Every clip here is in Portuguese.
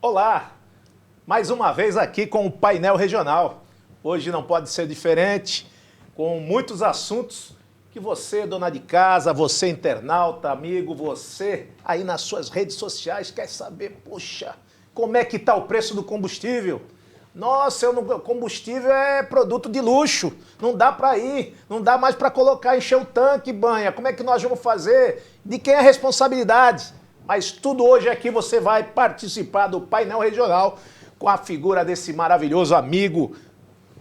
Olá, mais uma vez aqui com o Painel Regional. Hoje não pode ser diferente, com muitos assuntos que você, dona de casa, você internauta, amigo, você aí nas suas redes sociais quer saber, puxa, como é que está o preço do combustível? Nossa, combustível é produto de luxo, não dá para ir, não dá mais para colocar, encher o tanque, banha, como é que nós vamos fazer? De quem é a responsabilidade? Mas tudo hoje aqui você vai participar do painel regional com a figura desse maravilhoso amigo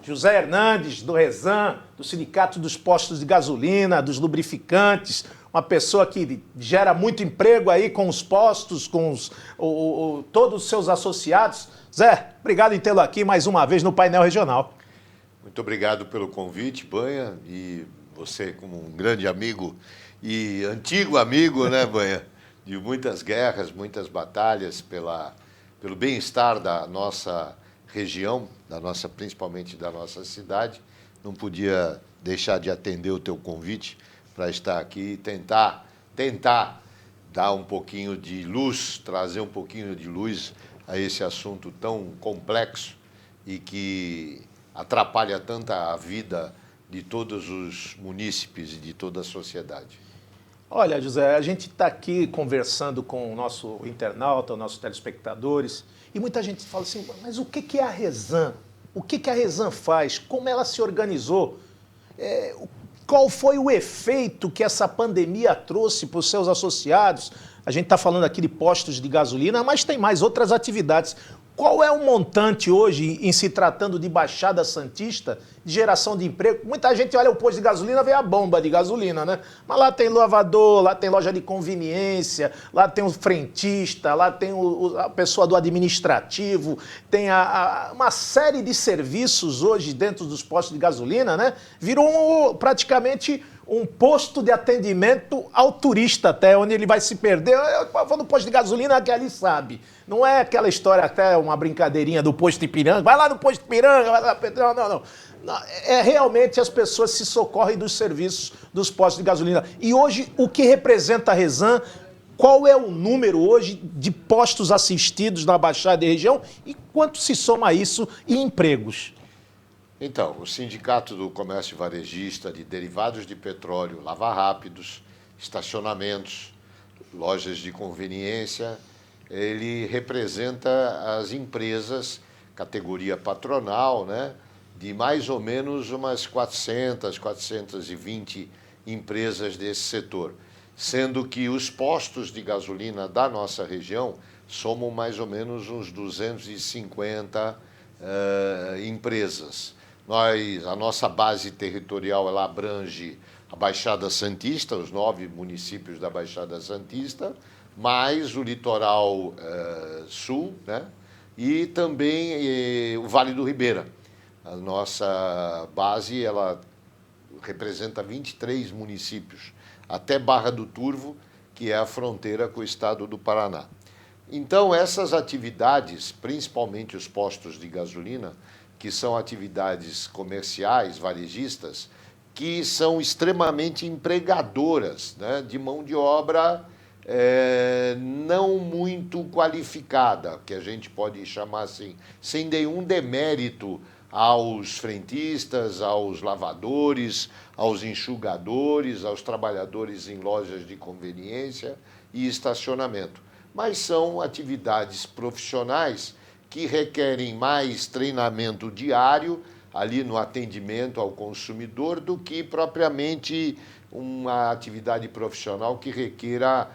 José Hernandes, do Rezan, do Sindicato dos Postos de Gasolina, dos lubrificantes, uma pessoa que gera muito emprego aí com os postos, com todos os seus associados. Zé, obrigado em tê-lo aqui mais uma vez no painel regional. Muito obrigado pelo convite, Banha, e você como um grande amigo e antigo amigo, né, Banha? De muitas guerras, muitas batalhas pelo bem-estar da nossa região, principalmente da nossa cidade. Não podia deixar de atender o teu convite para estar aqui e tentar dar um pouquinho de luz, trazer um pouquinho de luz a esse assunto tão complexo e que atrapalha tanto a vida de todos os munícipes e de toda a sociedade. Olha, José, a gente está aqui conversando com o nosso internauta, os nossos telespectadores, e muita gente fala assim, mas o que é a Rezan? O que a Rezan faz? Como ela se organizou? Qual foi o efeito que essa pandemia trouxe para os seus associados? A gente está falando aqui de postos de gasolina, mas tem mais outras atividades. Qual é o montante hoje, em se tratando de Baixada Santista, de geração de emprego? Muita gente olha o posto de gasolina, vê a bomba de gasolina, né? Mas lá tem lavador, lá tem loja de conveniência, lá tem o frentista, lá tem a pessoa do administrativo, tem uma série de serviços hoje dentro dos postos de gasolina, né? Virou praticamente um posto de atendimento ao turista até, onde ele vai se perder. Eu vou no posto de gasolina que ali sabe. Não é aquela história, até uma brincadeirinha do posto de Ipiranga, vai lá no posto de Ipiranga, vai lá, não. É realmente as pessoas se socorrem dos serviços dos postos de gasolina. E hoje, o que representa a Rezan? Qual é o número hoje de postos assistidos na Baixada e região e quanto se soma isso em empregos? Então, o Sindicato do Comércio Varejista de Derivados de Petróleo, lava-rápidos, estacionamentos, lojas de conveniência, ele representa as empresas, categoria patronal, né, de mais ou menos umas 420 empresas desse setor, sendo que os postos de gasolina da nossa região somam mais ou menos uns 250 empresas. A nossa base territorial ela abrange a Baixada Santista, os 9 municípios da Baixada Santista, mais o litoral sul, né? E também o Vale do Ribeira. A nossa base ela representa 23 municípios, até Barra do Turvo, que é a fronteira com o estado do Paraná. Então, essas atividades, principalmente os postos de gasolina, que são atividades comerciais, varejistas, que são extremamente empregadoras, né, de mão de obra não muito qualificada, que a gente pode chamar assim, sem nenhum demérito aos frentistas, aos lavadores, aos enxugadores, aos trabalhadores em lojas de conveniência e estacionamento. Mas são atividades profissionais que requerem mais treinamento diário ali no atendimento ao consumidor do que propriamente uma atividade profissional que requeira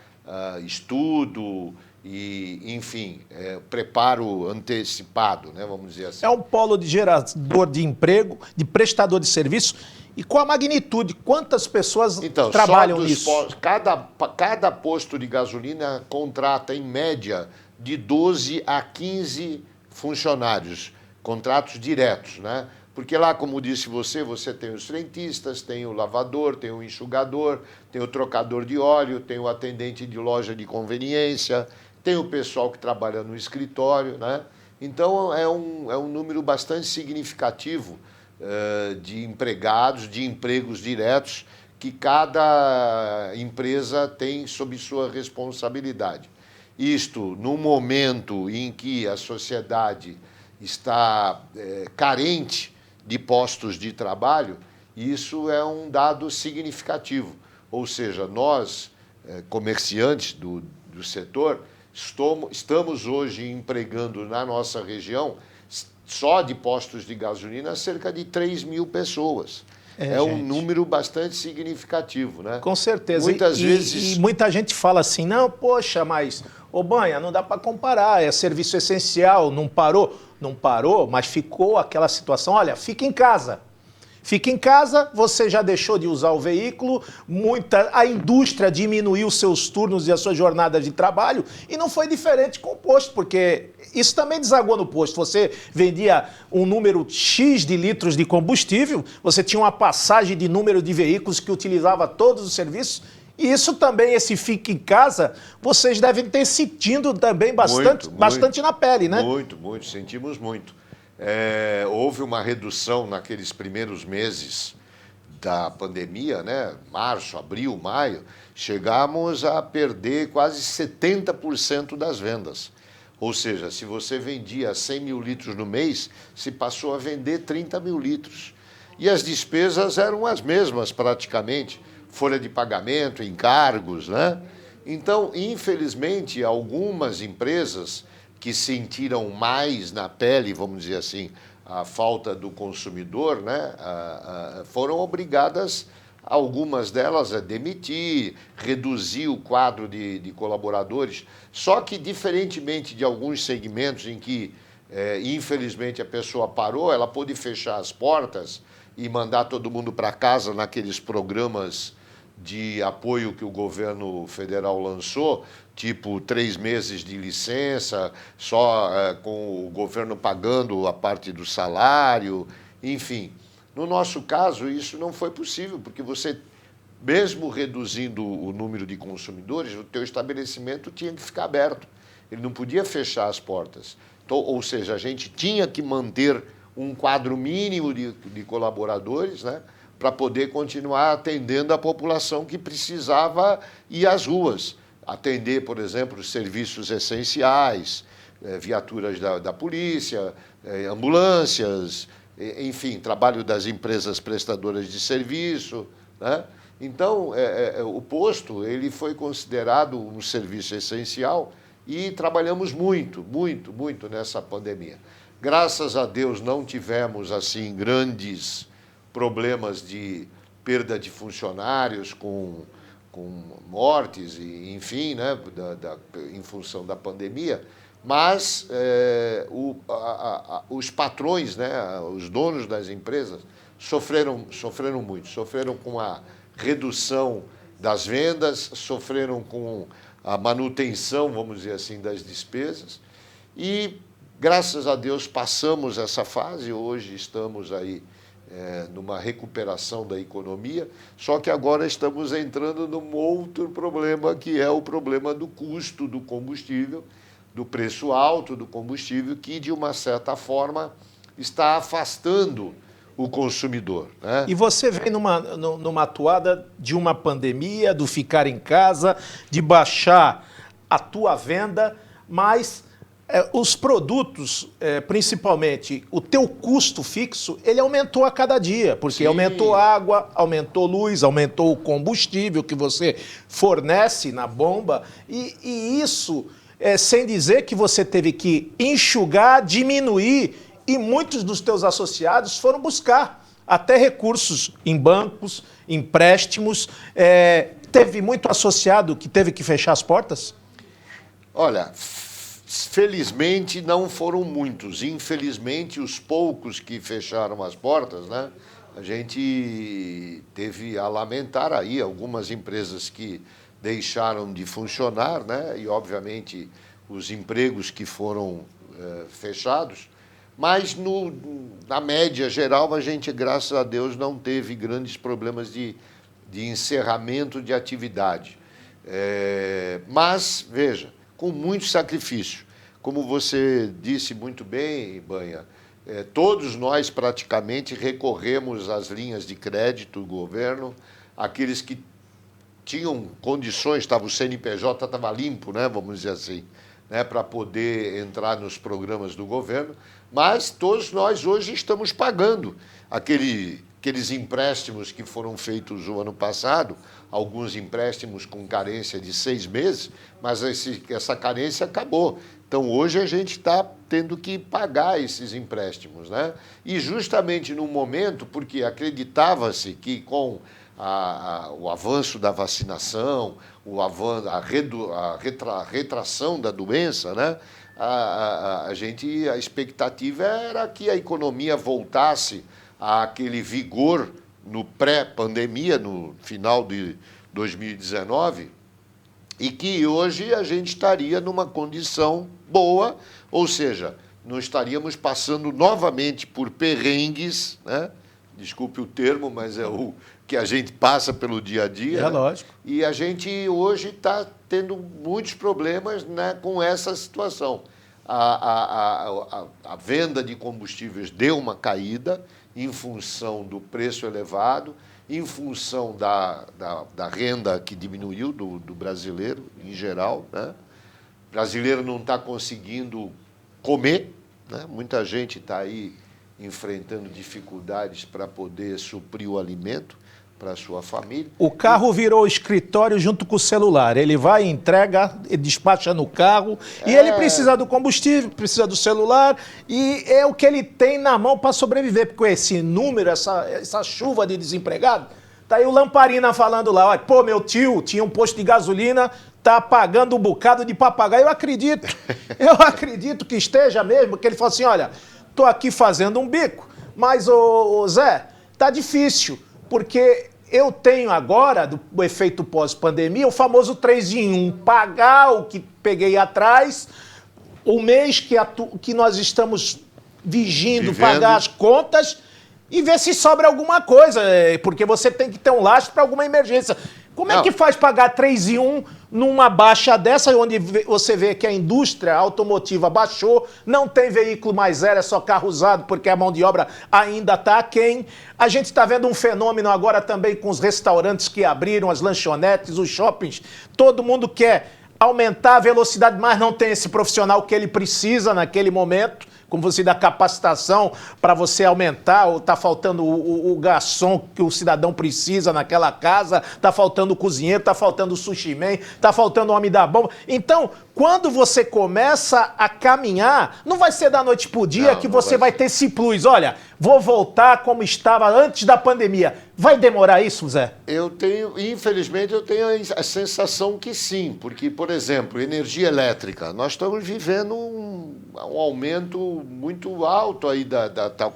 estudo e, enfim, preparo antecipado, né, vamos dizer assim. É um polo de gerador de emprego, de prestador de serviço. E qual a magnitude? Quantas pessoas trabalham nisso? Cada posto de gasolina contrata, em média, de 12 a 15 funcionários, contratos diretos, né? Porque lá, como disse você tem os frentistas, tem o lavador, tem o enxugador, tem o trocador de óleo, tem o atendente de loja de conveniência, tem o pessoal que trabalha no escritório, né? Então, é um número bastante significativo de empregados, de empregos diretos, que cada empresa tem sob sua responsabilidade. Isto no momento em que a sociedade está carente de postos de trabalho, isso é um dado significativo. Ou seja, nós, comerciantes do setor, estamos hoje empregando na nossa região, só de postos de gasolina, cerca de 3 mil pessoas. É um número bastante significativo, né? Com certeza. Muitas vezes... E muita gente fala assim, não, poxa, mas, ô Banha, não dá para comparar, é serviço essencial, não parou. Não parou, mas ficou aquela situação, olha, fica em casa. Fica em casa, você já deixou de usar o veículo, a indústria diminuiu seus turnos e a sua jornada de trabalho, e não foi diferente com o posto, porque isso também desagou no posto. Você vendia um número X de litros de combustível, você tinha uma passagem de número de veículos que utilizava todos os serviços, e isso também, esse fica em casa, vocês devem ter sentido também bastante na pele, né? Muito, sentimos muito. Houve uma redução naqueles primeiros meses da pandemia, né? Março, abril, maio, chegamos a perder quase 70% das vendas. Ou seja, se você vendia 100 mil litros no mês, se passou a vender 30 mil litros. E as despesas eram as mesmas praticamente, folha de pagamento, encargos, né? Então, infelizmente, algumas empresas que sentiram mais na pele, vamos dizer assim, a falta do consumidor, né, foram obrigadas, algumas delas, a demitir, reduzir o quadro de colaboradores. Só que, diferentemente de alguns segmentos em que, infelizmente, a pessoa parou, ela pôde fechar as portas e mandar todo mundo para casa naqueles programas de apoio que o governo federal lançou, tipo 3 meses de licença, só com o governo pagando a parte do salário, enfim. No nosso caso, isso não foi possível, porque você, mesmo reduzindo o número de consumidores, o teu estabelecimento tinha que ficar aberto. Ele não podia fechar as portas. Então, ou seja, a gente tinha que manter um quadro mínimo de colaboradores, né, para poder continuar atendendo a população que precisava ir às ruas. Atender, por exemplo, os serviços essenciais, viaturas da polícia, ambulâncias, enfim, trabalho das empresas prestadoras de serviço, né? Então, o posto ele foi considerado um serviço essencial e trabalhamos muito nessa pandemia. Graças a Deus não tivemos assim grandes problemas de perda de funcionários com mortes, e, enfim, né, em função da pandemia, mas os patrões, né, os donos das empresas, sofreram muito, sofreram com a redução das vendas, sofreram com a manutenção, vamos dizer assim, das despesas, e, graças a Deus, passamos essa fase, hoje estamos aí numa recuperação da economia, só que agora estamos entrando num outro problema, que é o problema do custo do combustível, do preço alto do combustível, que, de uma certa forma, está afastando o consumidor, né? E você vem numa atuada de uma pandemia, do ficar em casa, de baixar a tua venda, mas os produtos, principalmente o teu custo fixo, ele aumentou a cada dia, porque Sim. Aumentou água, aumentou luz, aumentou o combustível que você fornece na bomba, e isso, sem dizer que você teve que enxugar, diminuir, e muitos dos teus associados foram buscar até recursos em bancos, empréstimos. Teve muito associado que teve que fechar as portas? Olha, felizmente não foram muitos. Infelizmente, os poucos que fecharam as portas, né, a gente teve a lamentar aí algumas empresas que deixaram de funcionar, né, e, obviamente, os empregos que foram fechados. Mas, na média geral, a gente, graças a Deus, não teve grandes problemas de encerramento de atividade. Mas, veja, com muito sacrifício. Como você disse muito bem, Banha, todos nós praticamente recorremos às linhas de crédito do governo, aqueles que tinham condições, o CNPJ estava limpo, né, vamos dizer assim, né, para poder entrar nos programas do governo, mas todos nós hoje estamos pagando aqueles empréstimos que foram feitos o ano passado, alguns empréstimos com carência de 6 meses, mas essa carência acabou. Então, hoje a gente está tendo que pagar esses empréstimos, né? E justamente no momento, porque acreditava-se que com o avanço da vacinação, a retração da doença, né? A expectativa era que a economia voltasse àquele vigor no pré-pandemia, no final de 2019, e que hoje a gente estaria numa condição boa, ou seja, não estaríamos passando novamente por perrengues, né? Desculpe o termo, mas é o que a gente passa pelo dia a dia. É, né? Lógico. E a gente hoje está tendo muitos problemas, né, com essa situação. A venda de combustíveis deu uma caída em função do preço elevado, em função da renda que diminuiu do brasileiro em geral, né? O brasileiro não está conseguindo comer, né? Muita gente está aí enfrentando dificuldades para poder suprir o alimento para a sua família. O carro virou escritório junto com o celular. Ele vai, entrega, despacha no carro, e ele precisa do combustível, precisa do celular, e é o que ele tem na mão para sobreviver. Porque esse número, essa chuva de desempregado, tá aí o Lamparina falando lá, olha, pô, meu tio tinha um posto de gasolina, tá pagando um bocado de papagaio. Eu acredito que esteja mesmo, porque ele falou assim, olha, tô aqui fazendo um bico, mas, ô Zé, tá difícil, porque eu tenho agora, do efeito pós-pandemia, o famoso 3 em 1, pagar o que peguei atrás, o mês que nós estamos vivendo, pagar as contas e ver se sobra alguma coisa, porque você tem que ter um lastro para alguma emergência. Como é que faz pagar 3 em 1 numa baixa dessa, onde você vê que a indústria automotiva baixou, não tem veículo mais zero, é só carro usado, porque a mão de obra ainda está aquém. A gente está vendo um fenômeno agora também com os restaurantes que abriram, as lanchonetes, os shoppings. Todo mundo quer aumentar a velocidade, mas não tem esse profissional que ele precisa naquele momento. Como você dá capacitação para você aumentar, ou está faltando o garçom que o cidadão precisa naquela casa, está faltando o cozinheiro, está faltando o sushi man, está faltando o homem da bomba. Então, quando você começa a caminhar, não vai ser da noite para o dia que você vai ter esse plus. Olha, vou voltar como estava antes da pandemia. Vai demorar isso, Zé? Infelizmente, eu tenho a sensação que sim, porque, por exemplo, energia elétrica, nós estamos vivendo um aumento muito alto aí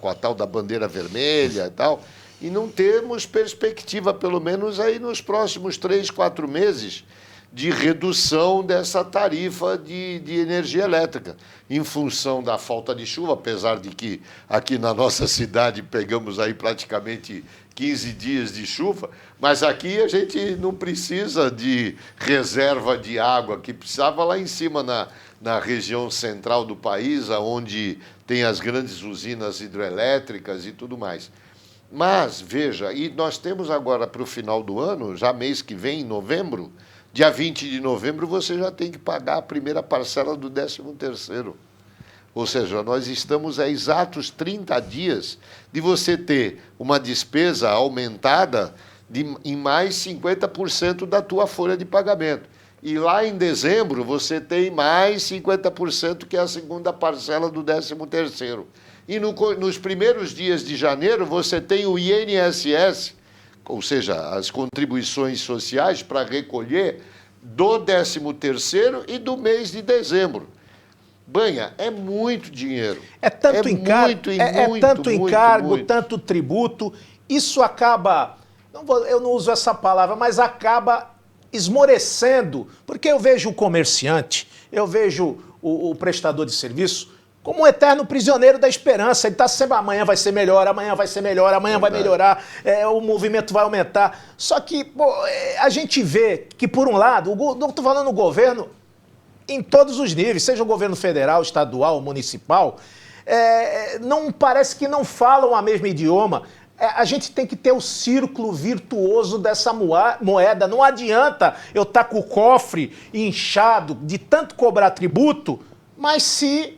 com a tal da bandeira vermelha e tal, e não temos perspectiva, pelo menos aí nos próximos 3, 4 meses, de redução dessa tarifa de energia elétrica, em função da falta de chuva, apesar de que aqui na nossa cidade pegamos aí praticamente 15 dias de chuva, mas aqui a gente não precisa de reserva de água, que precisava lá em cima na região central do país, onde tem as grandes usinas hidrelétricas e tudo mais. Mas, veja, e nós temos agora para o final do ano, já mês que vem, em novembro, dia 20 de novembro, você já tem que pagar a primeira parcela do 13º. Ou seja, nós estamos a exatos 30 dias de você ter uma despesa aumentada em mais 50% da tua folha de pagamento. E lá em dezembro você tem mais 50%, que é a segunda parcela do 13º. E nos primeiros dias de janeiro você tem o INSS, ou seja, as contribuições sociais para recolher do 13º e do mês de dezembro. Banha, é muito dinheiro. É tanto encargo, tanto tributo. Isso acaba, eu não uso essa palavra, mas acaba esmorecendo. Porque eu vejo o comerciante, eu vejo o prestador de serviço como um eterno prisioneiro da esperança. Ele está sempre, amanhã vai ser melhor, amanhã vai ser melhor, amanhã vai melhorar, o movimento vai aumentar. Só que a gente vê que, por um lado, não estou falando no governo, em todos os níveis, seja o governo federal, estadual, municipal, não parece que não falam a mesmo idioma. A gente tem que ter o círculo virtuoso dessa moeda. Não adianta eu estar com o cofre inchado de tanto cobrar tributo, mas se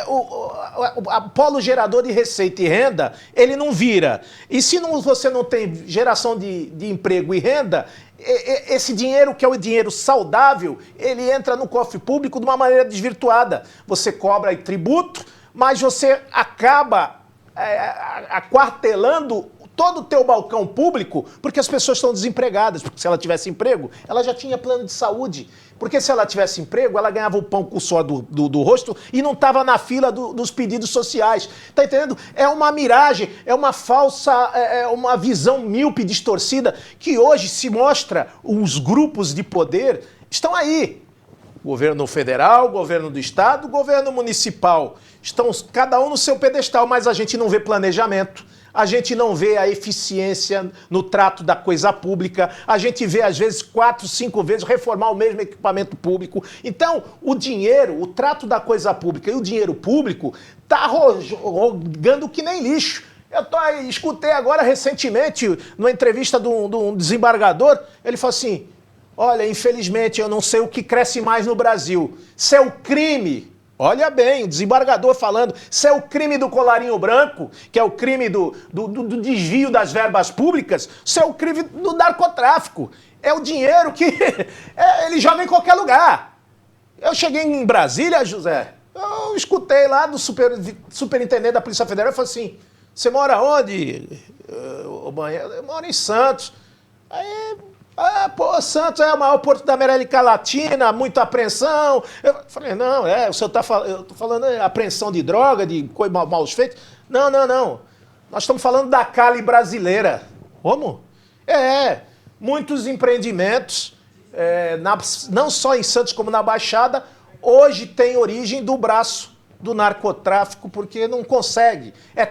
o polo gerador de receita e renda, ele não vira. E se você não tem geração de emprego e renda, esse dinheiro, que é o dinheiro saudável, ele entra no cofre público de uma maneira desvirtuada. Você cobra aí tributo, mas você acaba aquartelando todo o teu balcão público porque as pessoas estão desempregadas. Porque se ela tivesse emprego, ela já tinha plano de saúde. Porque se ela tivesse emprego, ela ganhava o pão com o suor do rosto e não estava na fila dos pedidos sociais. Tá entendendo? É uma miragem, é uma falsa, uma visão míope, distorcida, que hoje se mostra os grupos de poder estão aí. Governo federal, governo do estado, governo municipal. Estão cada um no seu pedestal, mas a gente não vê planejamento. A gente não vê a eficiência no trato da coisa pública. A gente vê, às vezes, 4, 5 vezes reformar o mesmo equipamento público. Então, o dinheiro, o trato da coisa pública e o dinheiro público está rogando que nem lixo. Escutei agora recentemente, numa entrevista de um desembargador, ele falou assim: olha, infelizmente, eu não sei o que cresce mais no Brasil. Se é o crime. Olha bem, o desembargador falando, se é o crime do colarinho branco, que é o crime do desvio das verbas públicas, se é o crime do narcotráfico. É o dinheiro que ele joga em qualquer lugar. Eu cheguei em Brasília, José, eu escutei lá do superintendente da Polícia Federal e falei assim: você mora onde? Eu moro em Santos. Aí... Santos é o maior porto da América Latina, muita apreensão. Eu falei, não, o senhor eu tô falando apreensão de droga, de coisa mal feita. Não. Nós estamos falando da Cali brasileira. Como? Muitos empreendimentos, não só em Santos como na Baixada, hoje tem origem do braço do narcotráfico, porque não consegue. É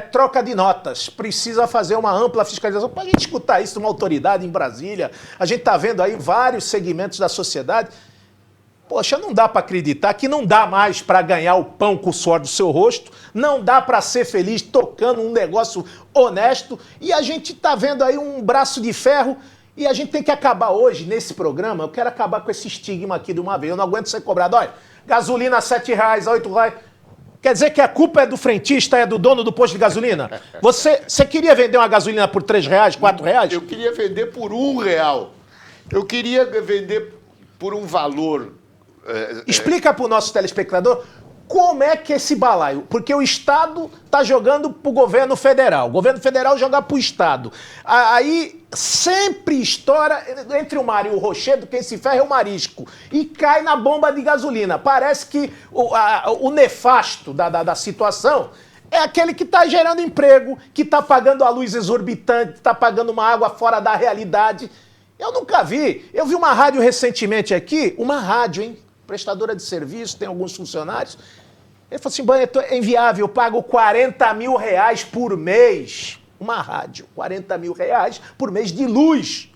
troca de notas. Precisa fazer uma ampla fiscalização. Para a gente escutar isso de uma autoridade em Brasília, a gente está vendo aí vários segmentos da sociedade. Poxa, não dá para acreditar que não dá mais para ganhar o pão com o suor do seu rosto, não dá para ser feliz tocando um negócio honesto, e a gente está vendo aí um braço de ferro, e a gente tem que acabar hoje, nesse programa, eu quero acabar com esse estigma aqui de uma vez. Eu não aguento ser cobrado. Olha, gasolina R$7, R$8. Quer dizer que a culpa é do frentista, é do dono do posto de gasolina? Você queria vender uma gasolina por R$3, R$4? Eu queria vender por R$1. Eu queria vender por um valor. Explica para o nosso telespectador como é que esse balaio... Porque o Estado está jogando para o governo federal. O governo federal joga para o Estado. Aí sempre estoura entre o mar e o rochedo, quem se ferra é o marisco. E cai na bomba de gasolina. Parece que o nefasto da situação é aquele que está gerando emprego, que está pagando a luz exorbitante, está pagando uma água fora da realidade. Eu nunca vi. Eu vi uma rádio recentemente aqui, uma rádio, hein? Prestadora de serviço, tem alguns funcionários. Ele falou assim: Barreto, é inviável, eu pago R$40 mil por mês. Uma rádio, R$40 mil por mês de luz.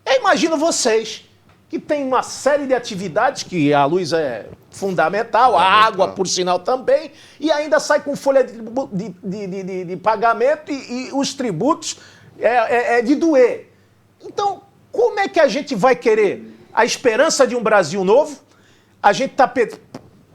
Eu imagino vocês, que tem uma série de atividades, que a luz é fundamental, a água, por sinal, também, e ainda sai com folha de pagamento e os tributos de doer. Então, como é que a gente vai querer a esperança de um Brasil novo? A gente está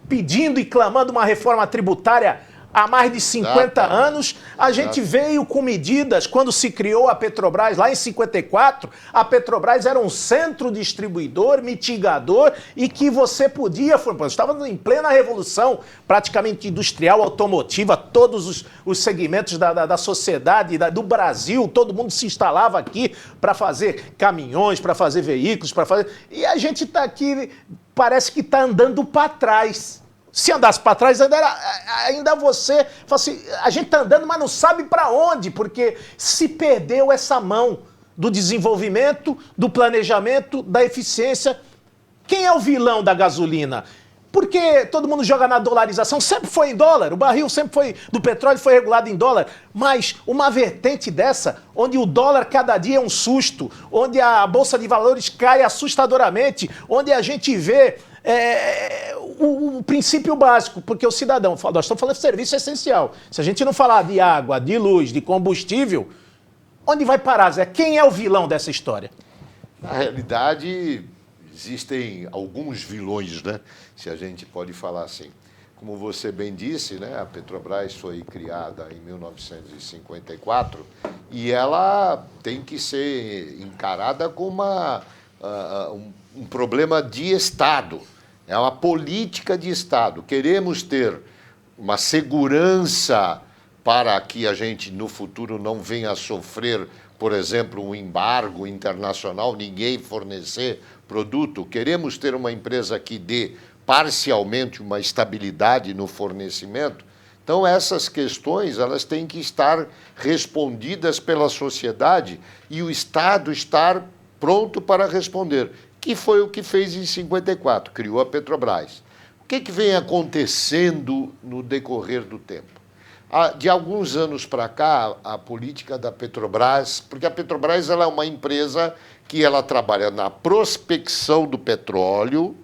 pedindo e clamando uma reforma tributária há mais de 50 anos. A gente veio com medidas, quando se criou a Petrobras, lá em 54, a Petrobras era um centro distribuidor, mitigador, e que você podia... Estava em plena revolução, praticamente industrial, automotiva, todos os segmentos da sociedade, do Brasil, todo mundo se instalava aqui para fazer caminhões, para fazer veículos, para fazer... E a gente está aqui... Parece que está andando para trás. Se andasse para trás, ainda você... Fala assim, a gente está andando, mas não sabe para onde, porque se perdeu essa mão do desenvolvimento, do planejamento, da eficiência. Quem é o vilão da gasolina? Porque todo mundo joga na dolarização, sempre foi em dólar, o barril sempre foi, do petróleo foi regulado em dólar, mas uma vertente dessa, onde o dólar cada dia é um susto, onde a Bolsa de Valores cai assustadoramente, onde a gente vê o princípio básico, porque o cidadão fala, nós estamos falando de serviço essencial. Se a gente não falar de água, de luz, de combustível, onde vai parar, Zé? Quem é o vilão dessa história? Na realidade, existem alguns vilões, né? Se a gente pode falar assim. Como você bem disse, né? A Petrobras foi criada em 1954 e ela tem que ser encarada como um problema de Estado. É uma política de Estado. Queremos ter uma segurança para que a gente, no futuro, não venha a sofrer, por exemplo, um embargo internacional, ninguém fornecer produto. Queremos ter uma empresa que dê parcialmente uma estabilidade no fornecimento. Então, essas questões elas têm que estar respondidas pela sociedade e o Estado estar pronto para responder, que foi o que fez em 54, criou a Petrobras. O que vem acontecendo no decorrer do tempo? De alguns anos para cá, a política da Petrobras, porque a Petrobras ela é uma empresa que ela trabalha na prospecção do petróleo,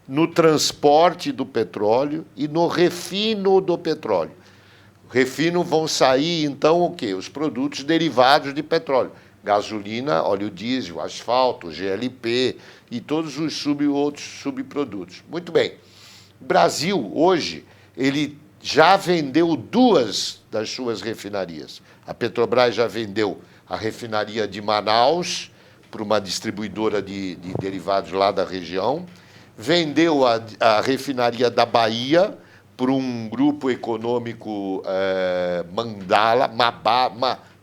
no transporte do petróleo e no refino do petróleo. Refino vão sair, então, o quê? Os produtos derivados de petróleo. Gasolina, óleo diesel, asfalto, GLP e todos os outros subprodutos. Muito bem. O Brasil, hoje, ele já vendeu 2 das suas refinarias. A Petrobras já vendeu a refinaria de Manaus para uma distribuidora de derivados lá da região, vendeu a refinaria da Bahia para um grupo econômico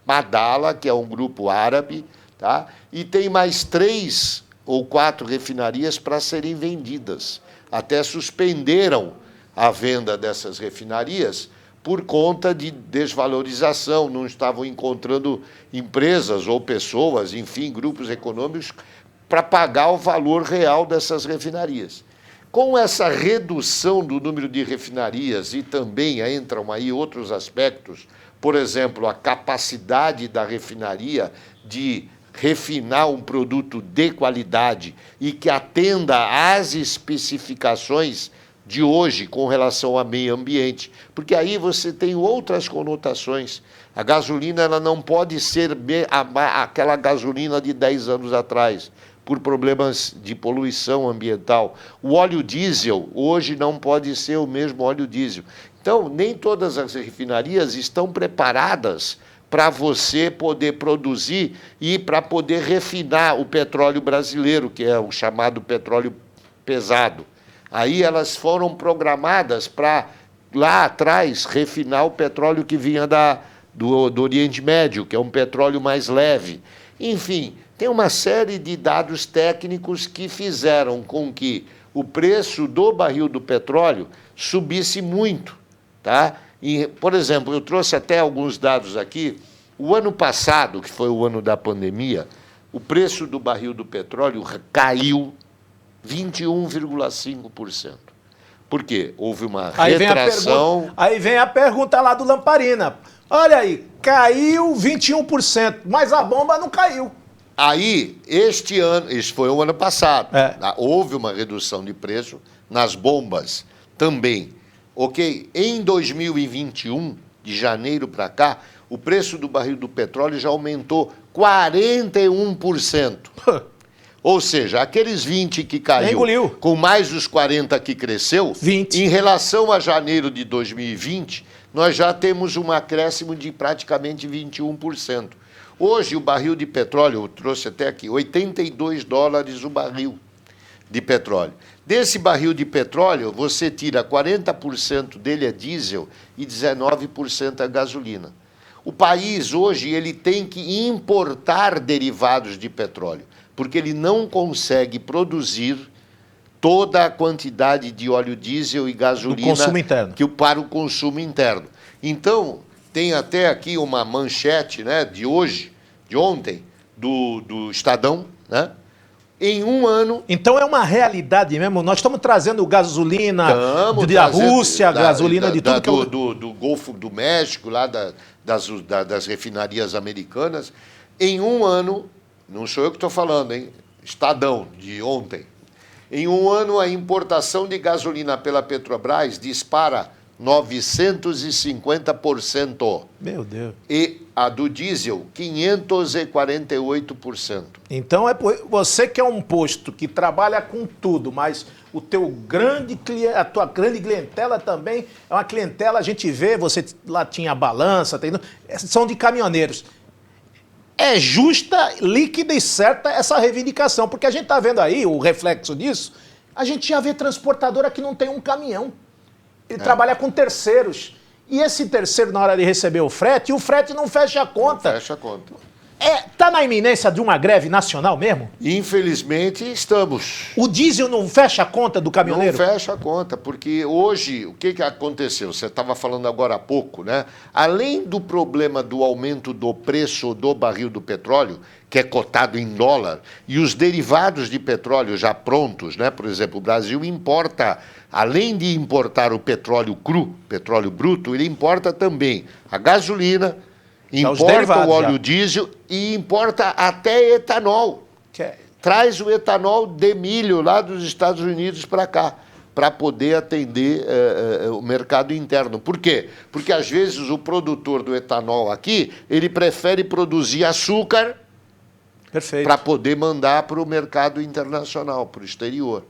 Madala, que é um grupo árabe, tá? E tem mais 3 ou 4 refinarias para serem vendidas. Até suspenderam a venda dessas refinarias por conta de desvalorização, não estavam encontrando empresas ou pessoas, enfim, grupos econômicos, para pagar o valor real dessas refinarias. Com essa redução do número de refinarias e também entram aí outros aspectos, por exemplo, a capacidade da refinaria de refinar um produto de qualidade e que atenda às especificações de hoje com relação ao meio ambiente, porque aí você tem outras conotações. A gasolina ela não pode ser aquela gasolina de 10 anos atrás, por problemas de poluição ambiental. O óleo diesel hoje não pode ser o mesmo óleo diesel. Então, nem todas as refinarias estão preparadas para você poder produzir e para poder refinar o petróleo brasileiro, que é o chamado petróleo pesado. Aí elas foram programadas para, lá atrás, refinar o petróleo que vinha do Oriente Médio, que é um petróleo mais leve. Enfim, tem uma série de dados técnicos que fizeram com que o preço do barril do petróleo subisse muito, tá? E, por exemplo, eu trouxe até alguns dados aqui. O ano passado, que foi o ano da pandemia, o preço do barril do petróleo caiu 21,5%. Por quê? Houve uma retração... Aí vem a pergunta lá do Lamparina. Olha aí, caiu 21%, mas a bomba não caiu. Aí, este ano, isso foi o ano passado, houve uma redução de preço nas bombas também. Ok? Em 2021, de janeiro para cá, o preço do barril do petróleo já aumentou 41%. Ou seja, aqueles 20 que caiu, com mais os 40 que cresceu, 20. Em relação a janeiro de 2020, nós já temos um acréscimo de praticamente 21%. Hoje, o barril de petróleo, eu trouxe até aqui, $82 o barril de petróleo. Desse barril de petróleo, você tira 40% dele é diesel e 19% é gasolina. O país, hoje, ele tem que importar derivados de petróleo, porque ele não consegue produzir toda a quantidade de óleo diesel e gasolina para o consumo interno. Então, tem até aqui uma manchete, né, de ontem, do Estadão, né? Em um ano... Então é uma realidade mesmo? Nós estamos trazendo gasolina da Rússia, gasolina de tudo... Do Golfo do México, lá das refinarias americanas. Em um ano, não sou eu que estou falando, hein? Estadão, de ontem. Em um ano, a importação de gasolina pela Petrobras dispara 950%. Meu Deus. E a do diesel, 548%. Então, você que é um posto que trabalha com tudo, mas o teu a tua grande clientela também é uma clientela, a gente vê, você lá tinha balança, são de caminhoneiros. É justa, líquida e certa essa reivindicação, porque a gente está vendo aí o reflexo disso, a gente já vê transportadora que não tem um caminhão. Ele trabalha com terceiros. E esse terceiro, na hora de receber o frete não fecha a conta. Não fecha a conta. Tá na iminência de uma greve nacional mesmo? Infelizmente, estamos. O diesel não fecha a conta do caminhoneiro? Não fecha a conta, porque hoje, o que aconteceu? Você estava falando agora há pouco, né? Além do problema do aumento do preço do barril do petróleo, que é cotado em dólar, e os derivados de petróleo já prontos, né? Por exemplo, o Brasil importa, além de importar o petróleo cru, petróleo bruto, ele importa também a gasolina, importa o óleo diesel e importa até etanol. Traz o etanol de milho lá dos Estados Unidos para cá, para poder atender o mercado interno. Por quê? Porque às vezes o produtor do etanol aqui, ele prefere produzir açúcar para poder mandar para o mercado internacional, para o exterior.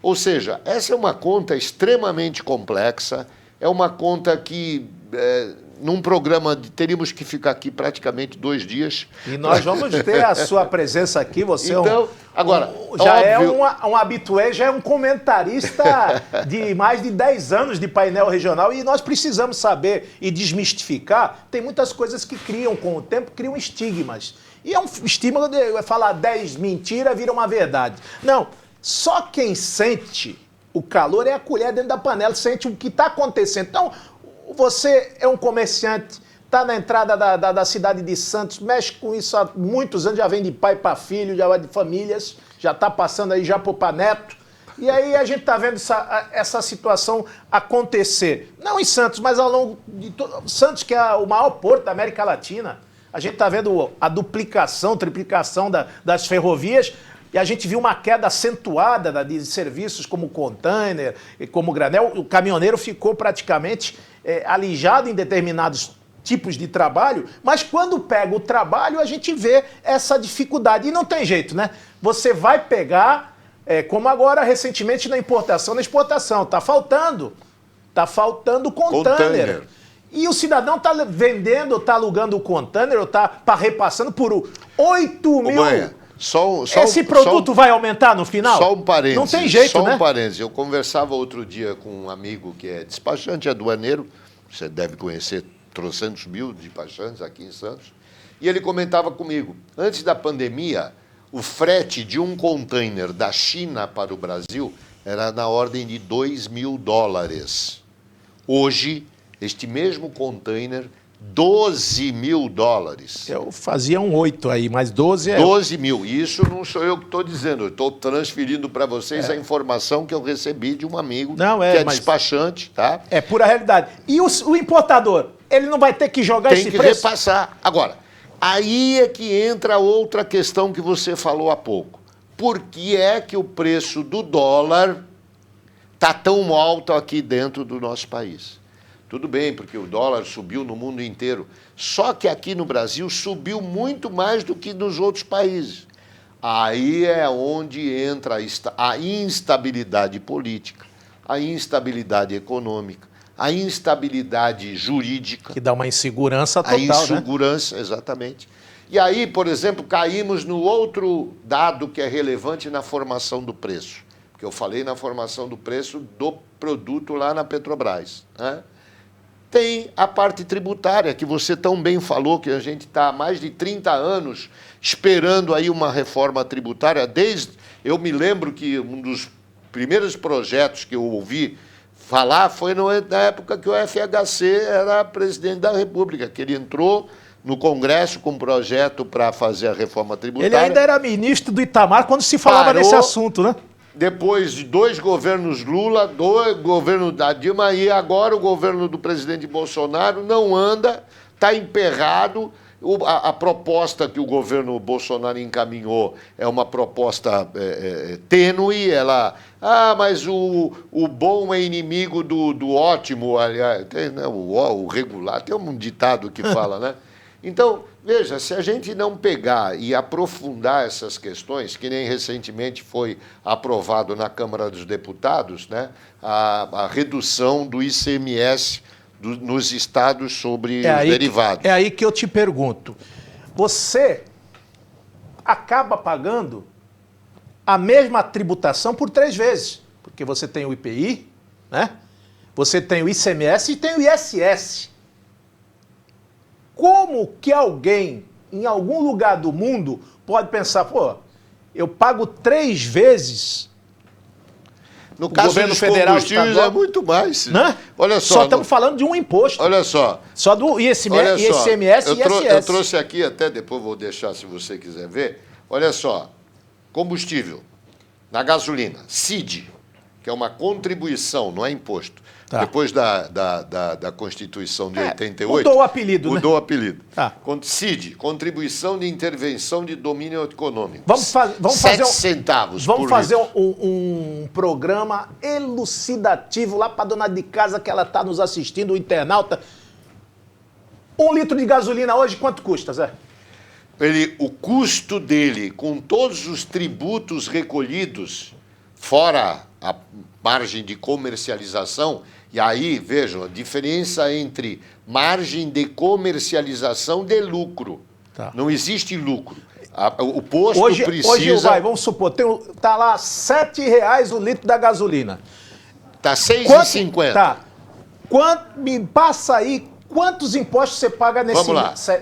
Ou seja, essa é uma conta extremamente complexa, é uma conta que... num programa teríamos que ficar aqui praticamente 2 dias. E nós vamos ter a sua presença aqui, você então, agora, já óbvio, é um habitué, já é um comentarista de mais de 10 anos de painel regional e nós precisamos saber e desmistificar. Tem muitas coisas que criam, com o tempo, criam estigmas. E é um estímulo de falar 10 mentiras, vira uma verdade. Não, só quem sente o calor é a colher dentro da panela, sente o que está acontecendo. Então, você é um comerciante, está na entrada da cidade de Santos, mexe com isso há muitos anos, já vem de pai para filho, já vai de famílias, já está passando aí já para neto. E aí a gente está vendo essa situação acontecer. Não em Santos, mas ao longo de todo... Santos, que é o maior porto da América Latina. A gente está vendo a duplicação, triplicação das ferrovias. E a gente viu uma queda acentuada de serviços como container, como granel. O caminhoneiro ficou praticamente alijado em determinados tipos de trabalho, mas quando pega o trabalho, a gente vê essa dificuldade. E não tem jeito, né? Você vai pegar, como agora recentemente na importação, na exportação, está faltando container. E o cidadão está vendendo, está alugando o container, ou está repassando por 8 mil... Esse produto vai aumentar no final? Só um parênteses. Não tem jeito, né? Só um parênteses. Eu conversava outro dia com um amigo que é despachante aduaneiro, você deve conhecer trocentos mil despachantes aqui em Santos, e ele comentava comigo, antes da pandemia, o frete de um container da China para o Brasil era na ordem de $2.000. Hoje, este mesmo container... $12.000. Eu fazia um 8 aí, mas 12 é... 12 mil. Isso não sou eu que estou dizendo. Eu estou transferindo para vocês a informação que eu recebi de um amigo que é despachante. Tá? É pura realidade. E o importador? Ele não vai ter que jogar esse preço? Tem que repassar. Agora, aí é que entra outra questão que você falou há pouco. Por que é que o preço do dólar está tão alto aqui dentro do nosso país? Tudo bem, porque o dólar subiu no mundo inteiro. Só que aqui no Brasil subiu muito mais do que nos outros países. Aí é onde entra a instabilidade política, a instabilidade econômica, a instabilidade jurídica. Que dá uma insegurança total, a insegurança, né? Exatamente. E aí, por exemplo, caímos no outro dado que é relevante na formação do preço. Porque eu falei na formação do preço do produto lá na Petrobras, né? Tem a parte tributária, que você tão bem falou, que a gente está há mais de 30 anos esperando aí uma reforma tributária. Eu me lembro que um dos primeiros projetos que eu ouvi falar foi na época que o FHC era presidente da República, que ele entrou no Congresso com um projeto para fazer a reforma tributária. Ele ainda era ministro do Itamar quando se falava nesse assunto, né? Depois de 2 governos Lula, 2 governos da Dilma, e agora o governo do presidente Bolsonaro não anda, está emperrado, A proposta que o governo Bolsonaro encaminhou é uma proposta tênue. Mas o bom é inimigo do ótimo. Aliás, o regular, tem um ditado que fala, né? Então, veja, se a gente não pegar e aprofundar essas questões, que nem recentemente foi aprovado na Câmara dos Deputados, né, a redução do ICMS nos estados sobre os derivados. É aí que eu te pergunto. Você acaba pagando a mesma tributação por 3 vezes, porque você tem o IPI, né? Você tem o ICMS e tem o ISS. Como que alguém, em algum lugar do mundo, pode pensar, pô, eu pago 3 vezes no caso governo dos federal, combustíveis estadual, é muito mais. Né? Olha só estamos falando de um imposto. Olha só. Só do ICMS e ISS. Eu trouxe aqui, até depois vou deixar se você quiser ver. Olha só, combustível, na gasolina, CID, que é uma contribuição, não é imposto. Tá. Depois da Constituição de 88... Mudou o apelido, Mudou o apelido. Tá. CID, Contribuição de Intervenção de Domínio Econômico. Vamos 7 centavos por litro. Vamos fazer um programa elucidativo lá para a dona de casa que ela está nos assistindo, o internauta. 1 litro de gasolina hoje, quanto custa, Zé? O custo dele, com todos os tributos recolhidos, fora a margem de comercialização, e aí, vejam, a diferença entre margem de comercialização de lucro. Tá. Não existe lucro. O posto precisa... Hoje, vamos supor, tá lá R$7 o litro da gasolina. Tá R$6,50. Tá. Me passa aí quantos impostos você paga nesse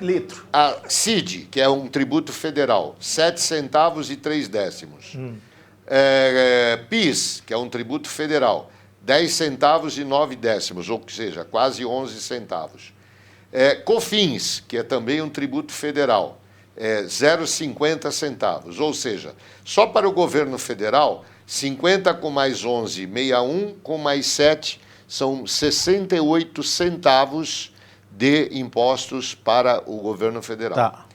litro. A CID, que é um tributo federal, 7 centavos e 3 décimos. PIS, que é um tributo federal, 10 centavos e 9 décimos, ou seja, quase 11 centavos. COFINS, que é também um tributo federal, 0,50 centavos, ou seja, só para o governo federal, 50 com mais 11, 61 com mais 7, são 68 centavos de impostos para o governo federal. Tá.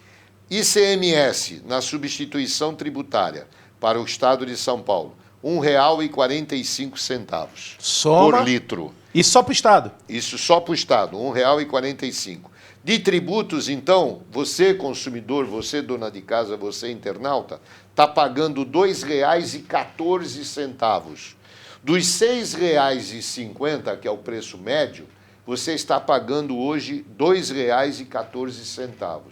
ICMS, na substituição tributária, para o estado de São Paulo, R$1,45 por litro. Isso só para o estado? Isso só para o estado, R$1,45. De tributos, então, você consumidor, você dona de casa, você internauta, está pagando R$2,14. Dos R$6,50, que é o preço médio, você está pagando hoje R$2,14.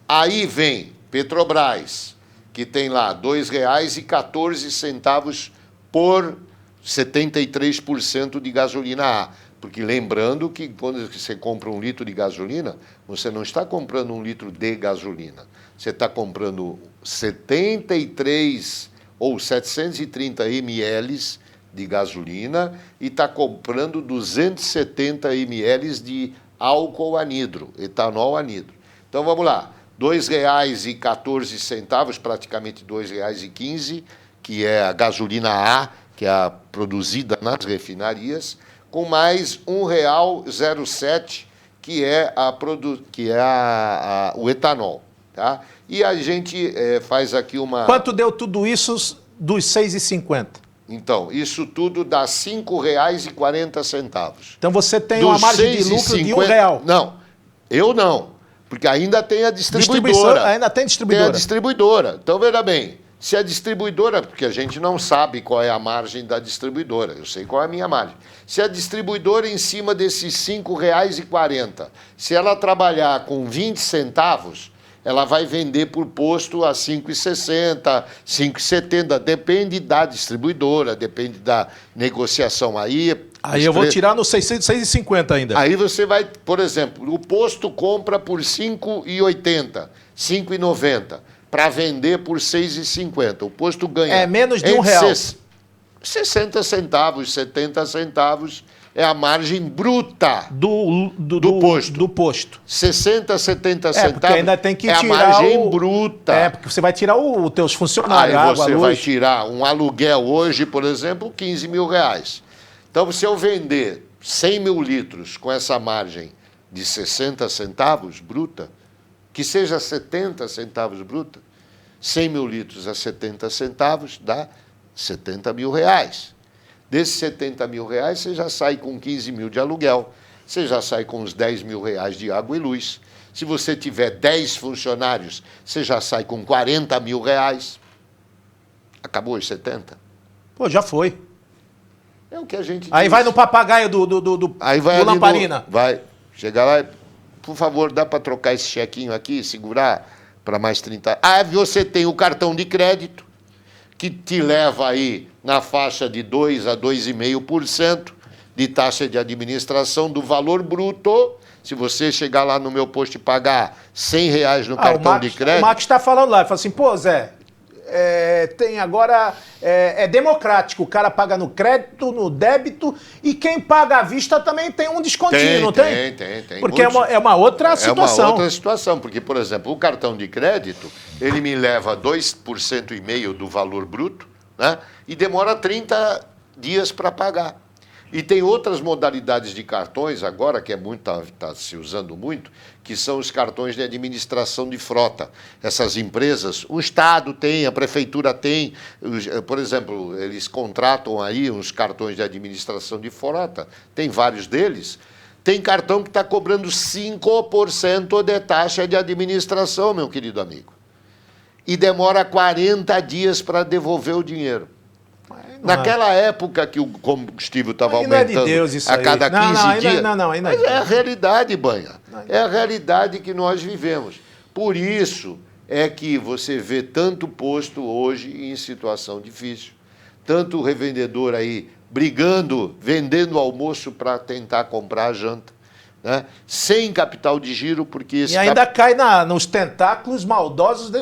Aí vem Petrobras, que tem lá R$2,14 por 73% de gasolina A. Porque lembrando que quando você compra 1 litro de gasolina, você não está comprando 1 litro de gasolina. Você está comprando 73 ou 730 ml de gasolina e está comprando 270 ml de álcool anidro, etanol anidro. Então vamos lá. R$2,14, praticamente R$2,15, que é a gasolina A, que é a produzida nas refinarias, com mais R$1,07, que é o etanol. Tá? E a gente faz aqui uma... Quanto deu tudo isso dos R$6,50? Então, isso tudo dá R$5,40. Então você tem uma margem de lucro de R$1. Não, eu não. Porque ainda tem a distribuidora. Ainda tem distribuidora. Tem a distribuidora. Então, veja bem, se a distribuidora, porque a gente não sabe qual é a margem da distribuidora, eu sei qual é a minha margem. Se a distribuidora, em cima desses R$5,40, se ela trabalhar com 20 centavos, ela vai vender por posto a 5,60, 5,70, depende da distribuidora, depende da negociação. Aí eu vou tirar no 6,50 ainda. Aí você vai, por exemplo, o posto compra por 5,80, 5,90, para vender por 6,50. O posto ganha... É menos de R$1. 60 centavos, 70 centavos é a margem bruta do posto. 60, 70 centavos ainda tem que é tirar a margem bruta. Porque você vai tirar os teus funcionários, Aí água, você luz. vai tirar um aluguel hoje, por exemplo, R$15 mil. Então, se eu vender 100 mil litros com essa margem de 60 centavos bruta, que seja 70 centavos bruta, 100 mil litros a 70 centavos dá 70 mil reais. Desses 70 mil reais, você já sai com 15 mil de aluguel, você já sai com uns 10 mil reais de água e luz. Se você tiver 10 funcionários, você já sai com 40 mil reais. Acabou os 70? Pô, já foi. É o que a gente Aí diz. vai no papagaio do Aí vai ali Lamparina. vai, chegar lá, por favor, dá para trocar esse chequinho aqui, segurar para mais 30. Ah, você tem o cartão de crédito, que te leva aí na faixa de 2 a 2,5% de taxa de administração do valor bruto. Se você chegar lá no meu posto e pagar R$100 no cartão de crédito... O Max está falando lá, ele fala assim, pô, Zé, tem agora... É democrático, o cara paga no crédito, no débito, e quem paga à vista também tem um descontinho, não tem? Tem. Porque é uma outra situação. É uma outra situação, porque, por exemplo, o cartão de crédito, ele me leva 2,5% do valor bruto, né? E demora 30 dias para pagar. E tem outras modalidades de cartões agora, que tá se usando muito, que são os cartões de administração de frota. Essas empresas, o Estado tem, a Prefeitura tem, por exemplo, eles contratam aí uns cartões de administração de frota, tem vários deles. Tem cartão que está cobrando 5% de taxa de administração, meu querido amigo. E demora 40 dias para devolver o dinheiro. Naquela época que o combustível estava aumentando a cada 15 dias. Mas é a realidade, Banha. É a realidade que nós vivemos. Por isso é que você vê tanto posto hoje em situação difícil. Tanto revendedor aí brigando, vendendo almoço para tentar comprar a janta. Né? Sem capital de giro, porque esse... E ainda cai nos tentáculos maldosos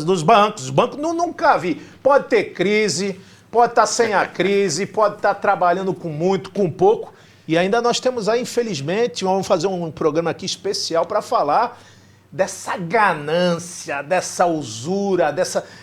dos bancos. Os bancos nunca vi. Pode ter crise... Pode estar sem a crise, pode estar trabalhando com muito, com pouco. E ainda nós temos aí, infelizmente, vamos fazer um programa aqui especial para falar dessa ganância, dessa usura,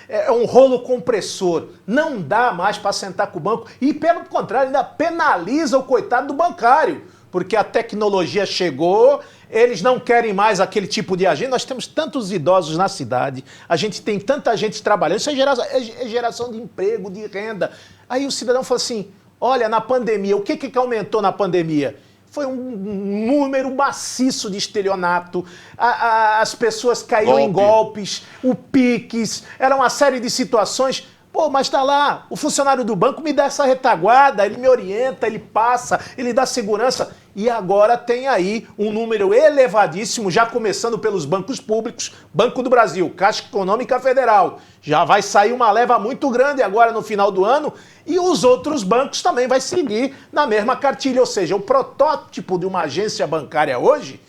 é um rolo compressor. Não dá mais para sentar com o banco e, pelo contrário, ainda penaliza o coitado do bancário. Porque a tecnologia chegou, eles não querem mais aquele tipo de agente. Nós temos tantos idosos na cidade, a gente tem tanta gente trabalhando, isso é geração de emprego, de renda. Aí o cidadão fala assim, olha, na pandemia, o que aumentou na pandemia? Foi um número maciço de estelionato, as pessoas caíram em golpes, o Pix, era uma série de situações... Pô, mas tá lá, o funcionário do banco me dá essa retaguarda, ele me orienta, ele passa, ele dá segurança. E agora tem aí um número elevadíssimo, já começando pelos bancos públicos, Banco do Brasil, Caixa Econômica Federal. Já vai sair uma leva muito grande agora no final do ano e os outros bancos também vai seguir na mesma cartilha. Ou seja, o protótipo de uma agência bancária hoje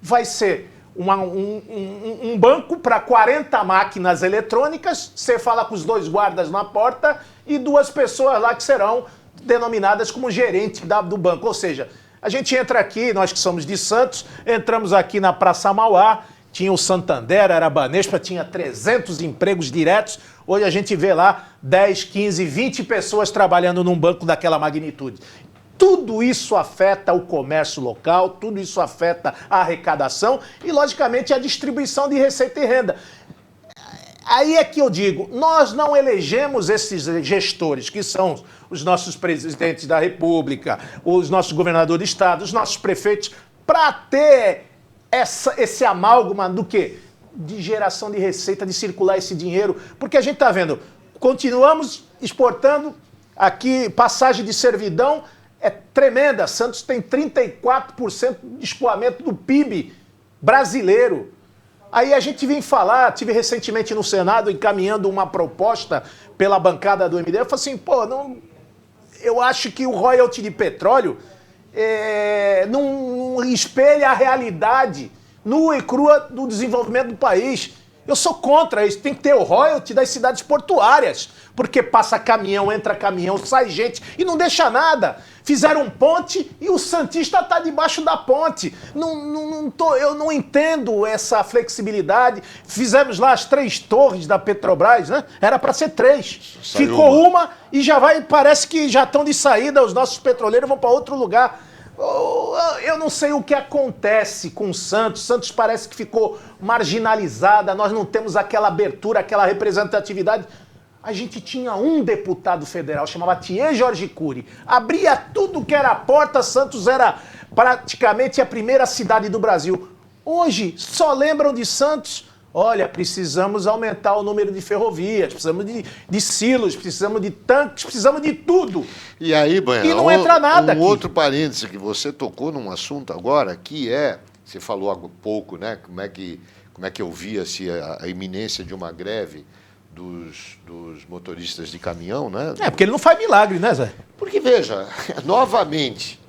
vai ser... Um banco para 40 máquinas eletrônicas, você fala com os 2 guardas na porta e 2 pessoas lá que serão denominadas como gerente do banco. Ou seja, a gente entra aqui, nós que somos de Santos, entramos aqui na Praça Mauá, tinha o Santander, era a Banespa, tinha 300 empregos diretos. Hoje a gente vê lá 10, 15, 20 pessoas trabalhando num banco daquela magnitude. Tudo isso afeta o comércio local, tudo isso afeta a arrecadação e, logicamente, a distribuição de receita e renda. Aí é que eu digo, nós não elegemos esses gestores, que são os nossos presidentes da República, os nossos governadores de estado, os nossos prefeitos, para ter esse amálgama do quê? De geração de receita, de circular esse dinheiro. Porque a gente está vendo, continuamos exportando aqui passagem de servidão, é tremenda. Santos tem 34% de escoamento do PIB brasileiro. Aí a gente vem falar, tive recentemente no Senado encaminhando uma proposta pela bancada do MDB, eu falei assim, pô, eu acho que o royalty de petróleo não espelha a realidade nua e crua do desenvolvimento do país. Eu sou contra isso, tem que ter o royalty das cidades portuárias, porque passa caminhão, entra caminhão, sai gente e não deixa nada. Fizeram ponte e o santista está debaixo da ponte. Eu não entendo essa flexibilidade. Fizemos lá as 3 torres da Petrobras, né? Era para ser 3. Ficou uma e já vai, parece que já estão de saída, os nossos petroleiros vão para outro lugar. Eu não sei o que acontece com o Santos. Santos parece que ficou marginalizada, nós não temos aquela abertura, aquela representatividade. A gente tinha um deputado federal, chamava Thier Jorge Cury. Abria tudo que era a porta, Santos era praticamente a primeira cidade do Brasil. Hoje, só lembram de Santos. Olha, precisamos aumentar o número de ferrovias, precisamos de silos, precisamos de tanques, precisamos de tudo. E aí, Banha, e não entra nada aqui. Outro parêntese que você tocou num assunto agora, que você falou há pouco, né? Como é que eu via-se a iminência de uma greve dos motoristas de caminhão, né? Porque ele não faz milagre, né, Zé? Porque, veja, novamente,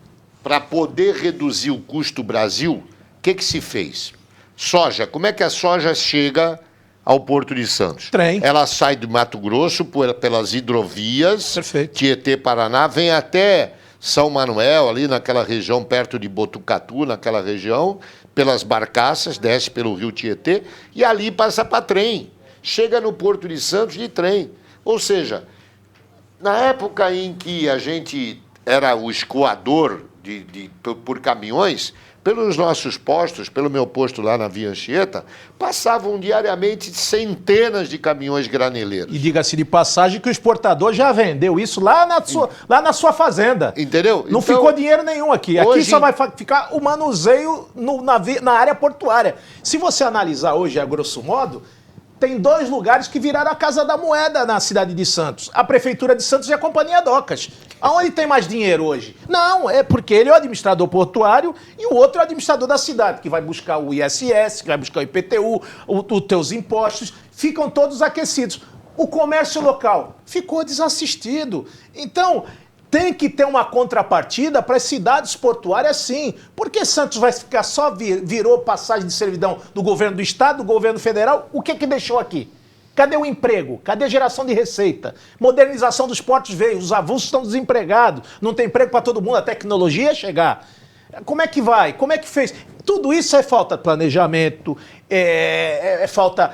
para poder reduzir o custo Brasil, o que se fez? Soja. Como é que a soja chega ao Porto de Santos? Trem. Ela sai do Mato Grosso pelas hidrovias, Perfeito. Tietê, Paraná, vem até São Manuel, ali naquela região, perto de Botucatu, naquela região, pelas barcaças, desce pelo rio Tietê, e ali passa para trem. Chega no Porto de Santos de trem. Ou seja, na época em que a gente era o escoador por caminhões, pelos nossos postos, pelo meu posto lá na Via Anchieta, passavam diariamente centenas de caminhões graneleiros. E diga-se de passagem que o exportador já vendeu isso lá na sua fazenda. Entendeu? Não ficou dinheiro nenhum aqui. Aqui hoje, só vai ficar o manuseio na área portuária. Se você analisar hoje, a grosso modo, tem 2 lugares que viraram a Casa da Moeda na cidade de Santos. A Prefeitura de Santos e a Companhia Docas. Aonde tem mais dinheiro hoje? Não, é porque ele é o administrador portuário e o outro é o administrador da cidade, que vai buscar o ISS, que vai buscar o IPTU, os teus impostos. Ficam todos aquecidos. O comércio local ficou desassistido. Então, tem que ter uma contrapartida para as cidades portuárias, sim. Porque Santos vai ficar só virou passagem de servidão do governo do estado, do governo federal? O que deixou aqui? Cadê o emprego? Cadê a geração de receita? Modernização dos portos veio, os avulsos estão desempregados, não tem emprego para todo mundo, a tecnologia é chegar. Como é que vai? Como é que fez? Tudo isso é falta de planejamento, é falta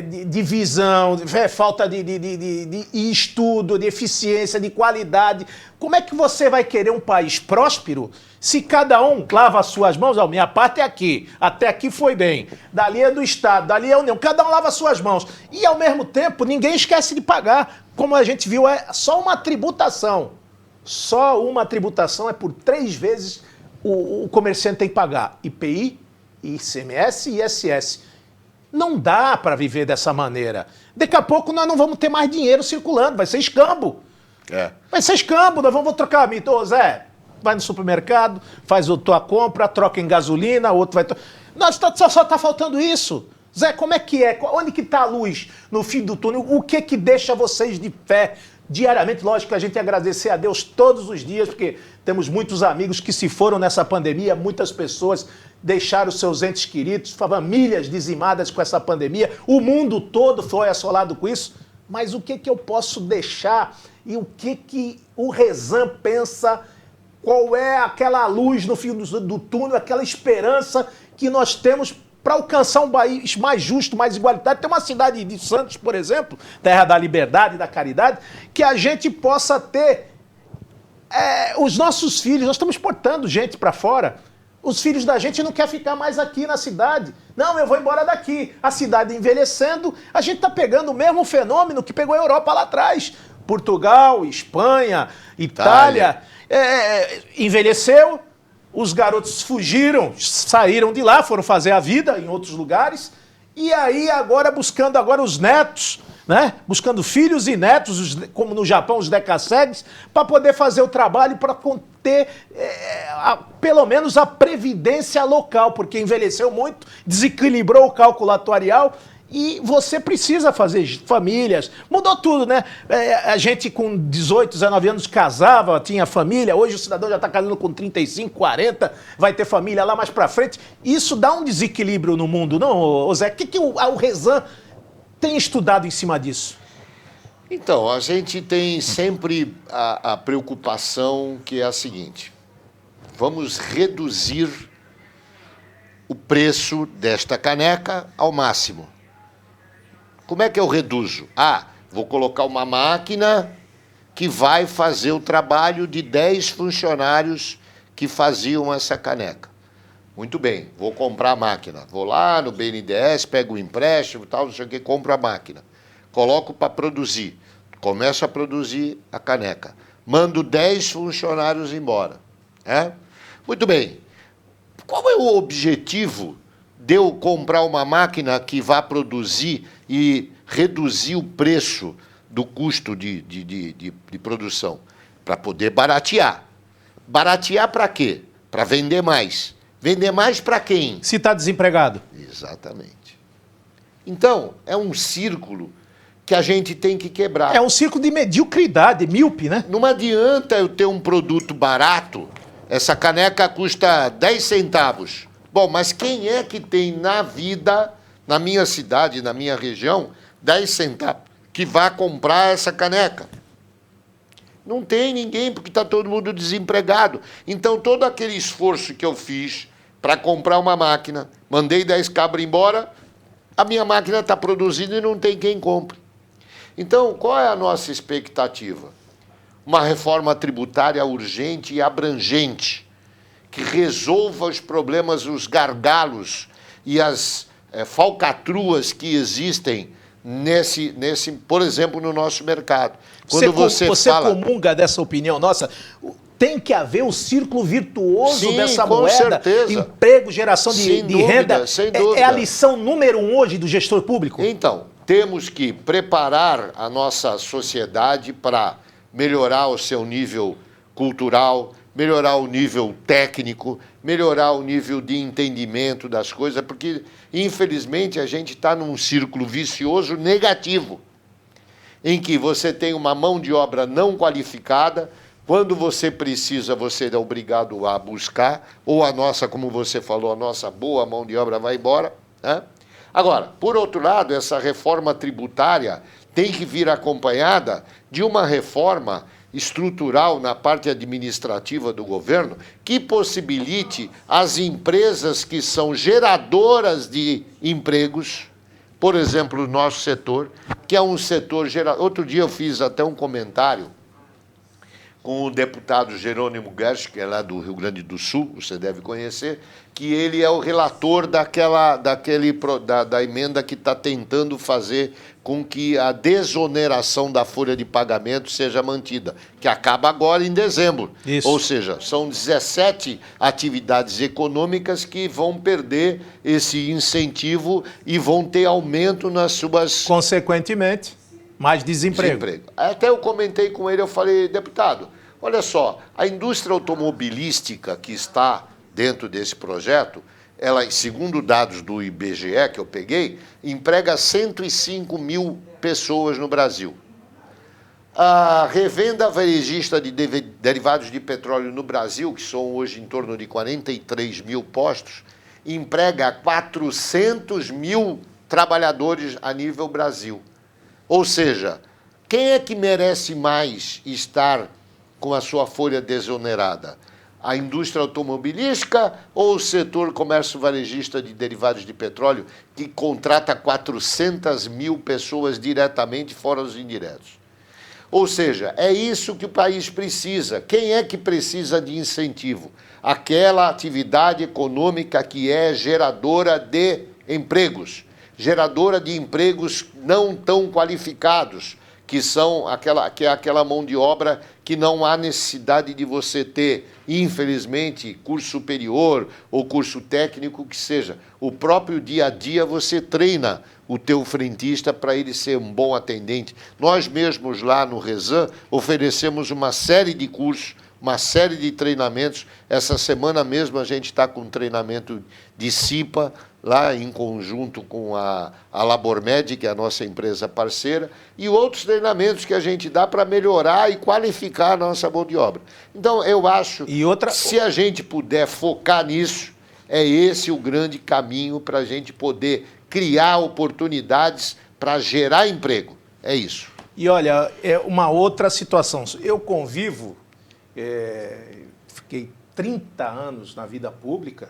de visão, é falta de estudo, de eficiência, de qualidade. Como é que você vai querer um país próspero se cada um lava as suas mãos? Oh, minha parte é aqui, até aqui foi bem, dali é do Estado, dali é a União, cada um lava as suas mãos. E ao mesmo tempo ninguém esquece de pagar, como a gente viu, é só uma tributação. Só uma tributação é por 3 vezes o comerciante tem que pagar IPI, ICMS e ISS. Não dá para viver dessa maneira. Daqui a pouco nós não vamos ter mais dinheiro circulando, vai ser escambo. Vai ser escambo, nós vamos trocar. Ô, Zé, vai no supermercado, faz a tua compra, troca em gasolina, outro vai... Só está faltando isso. Zé, como é que é? Onde que está a luz no fim do túnel? O que deixa vocês de pé diariamente? Lógico que a gente tem que agradecer a Deus todos os dias, porque temos muitos amigos que se foram nessa pandemia, muitas pessoas deixaram seus entes queridos, famílias dizimadas com essa pandemia, o mundo todo foi assolado com isso. Mas o que eu posso deixar e o que o Rezan pensa? Qual é aquela luz no fim do túnel, aquela esperança que nós temos para alcançar um país mais justo, mais igualitário? Tem uma cidade de Santos, por exemplo, terra da liberdade e da caridade, que a gente possa ter os nossos filhos. Nós estamos exportando gente para fora. Os filhos da gente não querem ficar mais aqui na cidade. Não, eu vou embora daqui. A cidade envelhecendo, a gente está pegando o mesmo fenômeno que pegou a Europa lá atrás. Portugal, Espanha, Itália. Envelheceu, os garotos fugiram, saíram de lá, foram fazer a vida em outros lugares, e aí agora buscando os netos, né? Buscando filhos e netos, como no Japão, os decassegues, para poder fazer o trabalho, para conter pelo menos a previdência local, porque envelheceu muito, desequilibrou o cálculo atuarial. E você precisa fazer famílias. Mudou tudo, né? A gente com 18, 19 anos casava, tinha família. Hoje o cidadão já está casando com 35, 40, vai ter família lá mais para frente. Isso dá um desequilíbrio no mundo, não, Zé? O que o Rezan tem estudado em cima disso? Então, a gente tem sempre a preocupação que é a seguinte: vamos reduzir o preço desta caneca ao máximo. Como é que eu reduzo? Vou colocar uma máquina que vai fazer o trabalho de 10 funcionários que faziam essa caneca. Muito bem, vou comprar a máquina. Vou lá no BNDES, pego o empréstimo, tal, não sei o que, compro a máquina. Coloco para produzir. Começo a produzir a caneca. Mando 10 funcionários embora. Muito bem. Qual é o objetivo de eu comprar uma máquina que vá produzir e reduzir o preço do custo de produção? Para poder baratear. Baratear para quê? Para vender mais. Vender mais para quem? Se está desempregado. Exatamente. Então, é um círculo que a gente tem que quebrar. É um círculo de mediocridade, míope, né? Não adianta eu ter um produto barato, essa caneca custa 10 centavos. Bom, mas quem é que tem na vida, na minha cidade, na minha região, 10 centavos que vá comprar essa caneca? Não tem ninguém, porque está todo mundo desempregado. Então, todo aquele esforço que eu fiz para comprar uma máquina, mandei 10 cabras embora, a minha máquina está produzindo e não tem quem compre. Então, qual é a nossa expectativa? Uma reforma tributária urgente e abrangente, que resolva os problemas, os gargalos e as falcatruas que existem por exemplo, no nosso mercado. Quando você fala... comunga dessa opinião nossa? Tem que haver o círculo virtuoso dessa com moeda, certeza. Emprego, geração de renda. Sem dúvida. É a lição número 1 hoje do gestor público? Então, temos que preparar a nossa sociedade para melhorar o seu nível cultural, melhorar o nível técnico, melhorar o nível de entendimento das coisas, porque, infelizmente, a gente está num círculo vicioso negativo, em que você tem uma mão de obra não qualificada. Quando você precisa, você é obrigado a buscar, ou a nossa, como você falou, a nossa boa mão de obra vai embora. Agora, por outro lado, essa reforma tributária tem que vir acompanhada de uma reforma estrutural na parte administrativa do governo que possibilite as empresas que são geradoras de empregos, por exemplo, o nosso setor, que é um setor gerador. Outro dia eu fiz até um comentário com o deputado Jerônimo Gersh, que é lá do Rio Grande do Sul, você deve conhecer, que ele é o relator da emenda que está tentando fazer com que a desoneração da folha de pagamento seja mantida, que acaba agora em dezembro. Isso. Ou seja, são 17 atividades econômicas que vão perder esse incentivo e vão ter aumento nas suas... Consequentemente, mais desemprego. Até eu comentei com ele, eu falei, deputado, olha só, a indústria automobilística que está dentro desse projeto, ela, segundo dados do IBGE que eu peguei, emprega 105 mil pessoas no Brasil. A revenda varejista de derivados de petróleo no Brasil, que são hoje em torno de 43 mil postos, emprega 400 mil trabalhadores a nível Brasil. Ou seja, quem é que merece mais estar com a sua folha desonerada? A indústria automobilística ou o setor comércio varejista de derivados de petróleo, que contrata 400 mil pessoas diretamente, fora os indiretos? Ou seja, é isso que o país precisa. Quem é que precisa de incentivo? Aquela atividade econômica que é geradora de empregos, geradora de empregos não tão qualificados, que é aquela mão de obra que não há necessidade de você ter, infelizmente, curso superior ou curso técnico que seja. O próprio dia a dia você treina o teu frentista para ele ser um bom atendente. Nós mesmos lá no Rezan oferecemos uma série de cursos, uma série de treinamentos. Essa semana mesmo a gente está com um treinamento de CIPA, lá em conjunto com a Labormed, que é a nossa empresa parceira, e outros treinamentos que a gente dá para melhorar e qualificar a nossa mão de obra. Então, eu acho que se a gente puder focar nisso, é esse o grande caminho para a gente poder criar oportunidades para gerar emprego. É isso. E olha, é uma outra situação. Eu convivo, fiquei 30 anos na vida pública,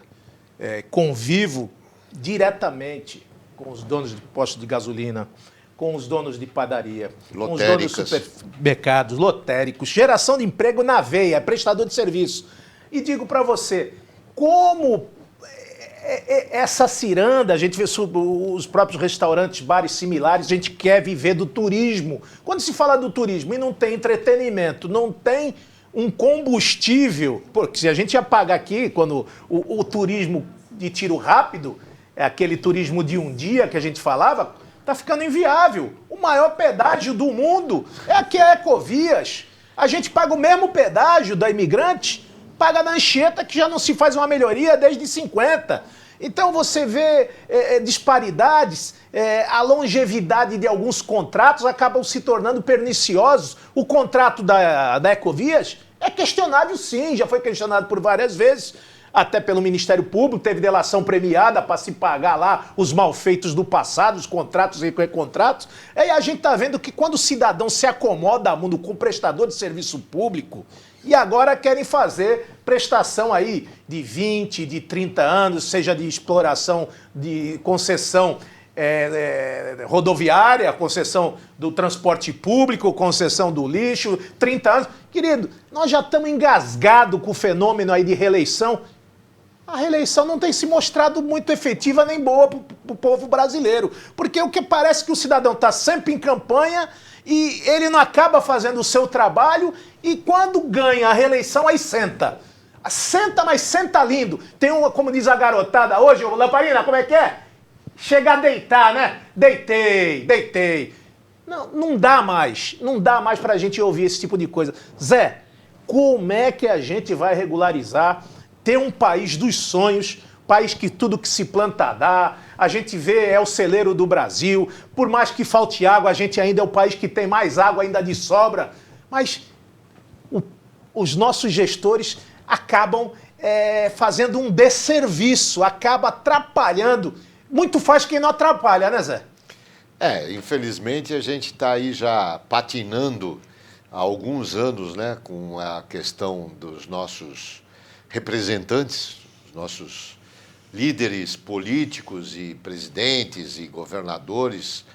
convivo diretamente com os donos de postos de gasolina, com os donos de padaria, com os donos de supermercados, lotéricos, geração de emprego na veia, prestador de serviço. E digo para você, como essa ciranda, a gente vê os próprios restaurantes, bares similares, a gente quer viver do turismo. Quando se fala do turismo e não tem entretenimento, não tem um combustível, porque se a gente ia pagar aqui, quando o turismo de tiro rápido, é aquele turismo de um dia que a gente falava, está ficando inviável. O maior pedágio do mundo é aqui a Ecovias. A gente paga o mesmo pedágio da imigrante, paga na Anchieta, que já não se faz uma melhoria desde 50. Então você vê disparidades, a longevidade de alguns contratos acabam se tornando perniciosos. O contrato da Ecovias é questionável, sim, já foi questionado por várias vezes, até pelo Ministério Público, teve delação premiada para se pagar lá os malfeitos do passado, os contratos e recontratos. E a gente está vendo que quando o cidadão se acomoda mundo com prestador de serviço público, e agora querem fazer prestação aí de 20, de 30 anos, seja de exploração, de concessão rodoviária, concessão do transporte público, concessão do lixo, 30 anos. Querido, nós já estamos engasgados com o fenômeno aí de reeleição. A reeleição não tem se mostrado muito efetiva nem boa para o povo brasileiro. Porque o que parece que o cidadão está sempre em campanha e ele não acaba fazendo o seu trabalho e quando ganha a reeleição, aí senta. Senta, mas senta lindo. Tem uma, como diz a garotada hoje, Lamparina, como é que é? Chega a deitar, né? Deitei. Não dá mais para a gente ouvir esse tipo de coisa. Zé, como é que a gente vai regularizar, ter um país dos sonhos, país que tudo que se planta dá, a gente vê é o celeiro do Brasil, por mais que falte água, a gente ainda é o país que tem mais água ainda de sobra, mas os nossos gestores acabam fazendo um desserviço, acaba atrapalhando. Muito faz quem não atrapalha, né, Zé? Infelizmente a gente está aí já patinando há alguns anos, né, com a questão dos nossos representantes, os nossos líderes políticos e presidentes e governadores.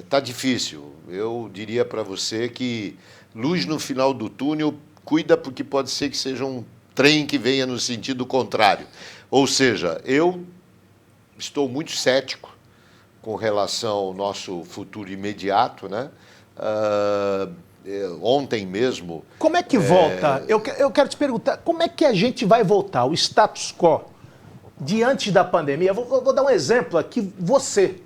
Tá difícil. Eu diria para você que luz no final do túnel, cuida porque pode ser que seja um trem que venha no sentido contrário. Ou seja, eu estou muito cético com relação ao nosso futuro imediato, né? Ontem mesmo... Como é que volta? Eu quero te perguntar, como é que a gente vai voltar? O status quo, diante da pandemia? Vou dar um exemplo aqui. Você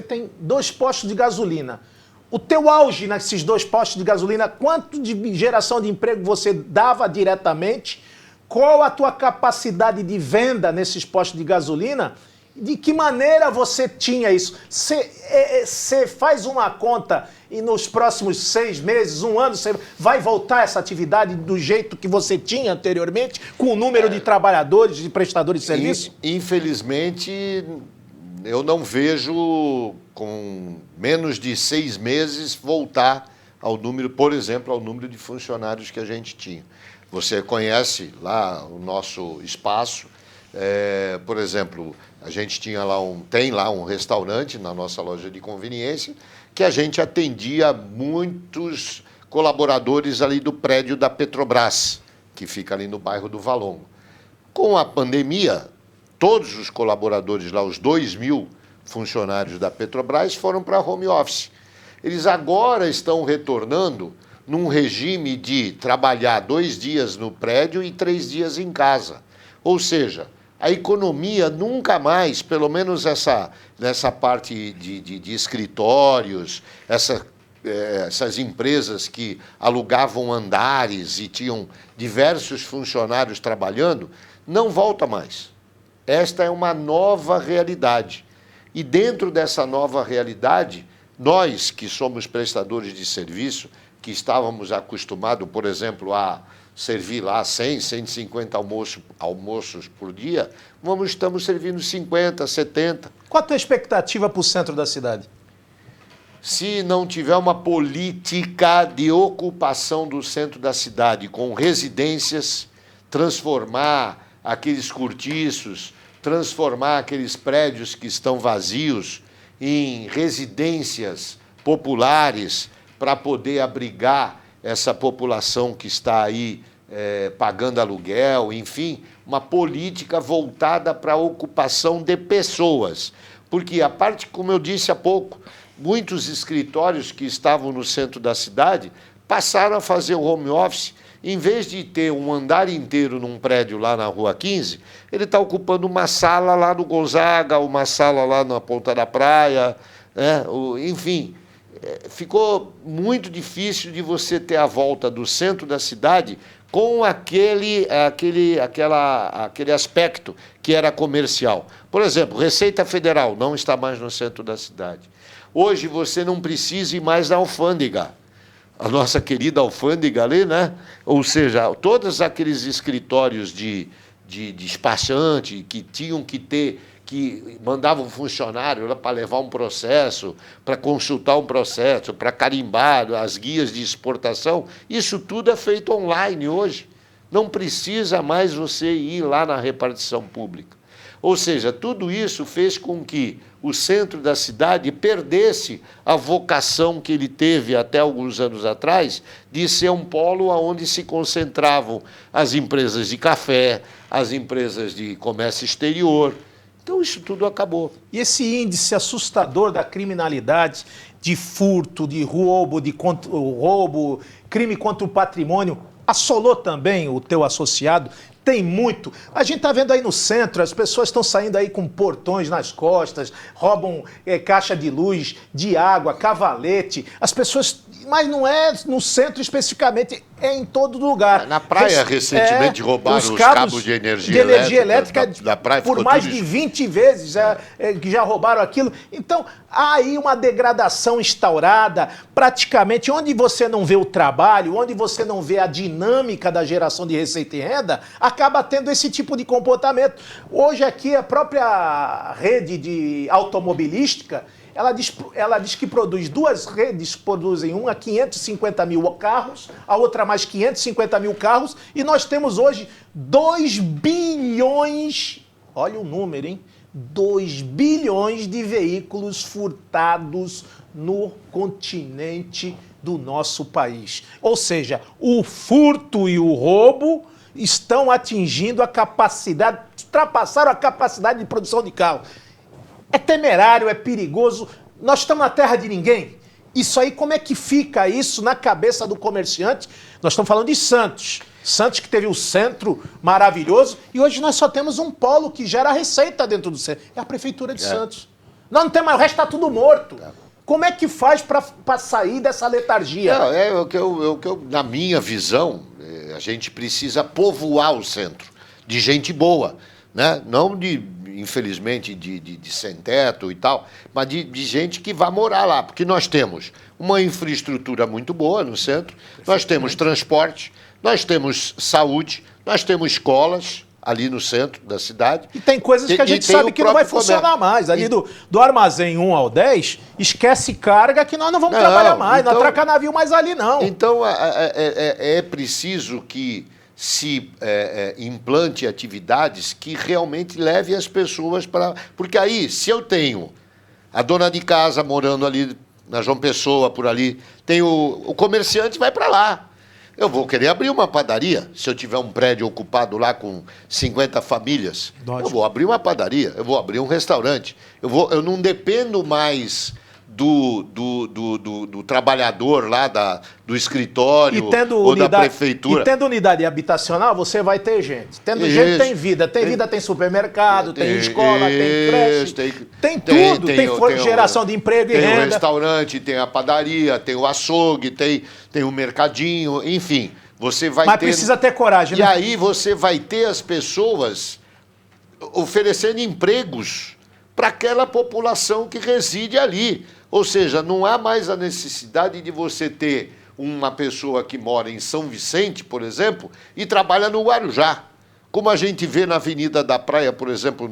tem 2 postos de gasolina. O teu auge nesses 2 postos de gasolina, quanto de geração de emprego você dava diretamente? Qual a tua capacidade de venda nesses postos de gasolina? De que maneira você tinha isso? Você faz uma conta e nos próximos 6 meses, 1 ano, você vai voltar essa atividade do jeito que você tinha anteriormente, com o número de trabalhadores, de prestadores de serviço? Infelizmente, eu não vejo com menos de 6 meses voltar ao número, por exemplo, ao número de funcionários que a gente tinha. Você conhece lá o nosso espaço. Por exemplo, a gente tem lá um restaurante na nossa loja de conveniência que a gente atendia muitos colaboradores ali do prédio da Petrobras, que fica ali no bairro do Valongo. Com a pandemia, todos os colaboradores lá, os 2.000 funcionários da Petrobras, foram para home office. Eles agora estão retornando num regime de trabalhar 2 dias no prédio e 3 dias em casa. Ou seja, a economia nunca mais, pelo menos nessa parte de escritórios, essas empresas que alugavam andares e tinham diversos funcionários trabalhando, não volta mais. Esta é uma nova realidade. E dentro dessa nova realidade, nós que somos prestadores de serviço, que estávamos acostumados, por exemplo, a servir lá 100, 150 almoços por dia, estamos servindo 50, 70. Qual a tua expectativa para o centro da cidade? Se não tiver uma política de ocupação do centro da cidade com residências, transformar aqueles cortiços, transformar aqueles prédios que estão vazios em residências populares para poder abrigar essa população que está aí pagando aluguel, enfim, uma política voltada para a ocupação de pessoas. Porque a parte, como eu disse há pouco, muitos escritórios que estavam no centro da cidade passaram a fazer o home office. Em vez de ter um andar inteiro num prédio lá na Rua 15, ele está ocupando uma sala lá no Gonzaga, uma sala lá na Ponta da Praia, né? Enfim, ficou muito difícil de você ter a volta do centro da cidade com aquele aspecto que era comercial. Por exemplo, Receita Federal não está mais no centro da cidade. Hoje você não precisa ir mais na alfândega. A nossa querida alfândega ali, né? Ou seja, todos aqueles escritórios de despachante que tinham que ter, que mandavam funcionário para levar um processo, para consultar um processo, para carimbar as guias de exportação, isso tudo é feito online hoje. Não precisa mais você ir lá na repartição pública. Ou seja, tudo isso fez com que o centro da cidade perdesse a vocação que ele teve até alguns anos atrás de ser um polo onde se concentravam as empresas de café, as empresas de comércio exterior. Então, isso tudo acabou. E esse índice assustador da criminalidade, de furto, de roubo, crime contra o patrimônio, assolou também o teu associado? Tem muito. A gente está vendo aí no centro, as pessoas estão saindo aí com portões nas costas, roubam caixa de luz, de água, cavalete. As pessoas... Mas não é no centro especificamente, é em todo lugar. Na praia, recentemente, roubaram os cabos de energia elétrica da praia, por mais de 20 vezes que já roubaram aquilo. Então, há aí uma degradação instaurada, praticamente, onde você não vê o trabalho, onde você não vê a dinâmica da geração de receita e renda, acaba tendo esse tipo de comportamento. Hoje aqui, a própria rede de automobilística, ela diz que produz, duas redes produzem, uma 550 mil carros, a outra mais 550 mil carros, e nós temos hoje 2 bilhões, olha o número, hein? 2 bilhões de veículos furtados no continente do nosso país. Ou seja, o furto e o roubo estão atingindo a capacidade, ultrapassaram a capacidade de produção de carro. É temerário, é perigoso. Nós estamos na terra de ninguém. Isso aí, como é que fica isso na cabeça do comerciante? Nós estamos falando de Santos. Santos que teve o centro maravilhoso e hoje nós só temos um polo que gera receita dentro do centro. É a Prefeitura de Santos. Nós não temos mais, o resto está tudo morto. Como é que faz para sair dessa letargia? Na minha visão, a gente precisa povoar o centro de gente boa, né? Não infelizmente, de sem-teto e tal, mas de gente que vai morar lá, porque nós temos uma infraestrutura muito boa no centro, nós temos transporte, nós temos saúde, nós temos escolas ali no centro da cidade. E tem coisas que a gente sabe que não vai funcionar mais. Ali do armazém 1 ao 10, esquece carga que nós não vamos trabalhar mais, então, não atraca navio mais ali não. Então, é preciso que se implante atividades que realmente levem as pessoas para... Porque aí, se eu tenho a dona de casa morando ali na João Pessoa, por ali, tem o comerciante vai para lá. Eu vou querer abrir uma padaria, se eu tiver um prédio ocupado lá com 50 famílias. Eu vou abrir uma padaria, eu vou abrir um restaurante. Eu não dependo mais do trabalhador lá do escritório ou da prefeitura. E tendo unidade habitacional, você vai ter gente. Tendo gente, tem vida. Tem vida, tem supermercado, tem escola, tem creche, tem tudo. Tem geração de emprego e renda. Tem o restaurante, tem a padaria, tem o açougue, tem o mercadinho, enfim. Você vai Mas precisa ter coragem, né? E aí você vai ter as pessoas oferecendo empregos para aquela população que reside ali. Ou seja, não há mais a necessidade de você ter uma pessoa que mora em São Vicente, por exemplo, e trabalha no Guarujá. Como a gente vê na Avenida da Praia, por exemplo,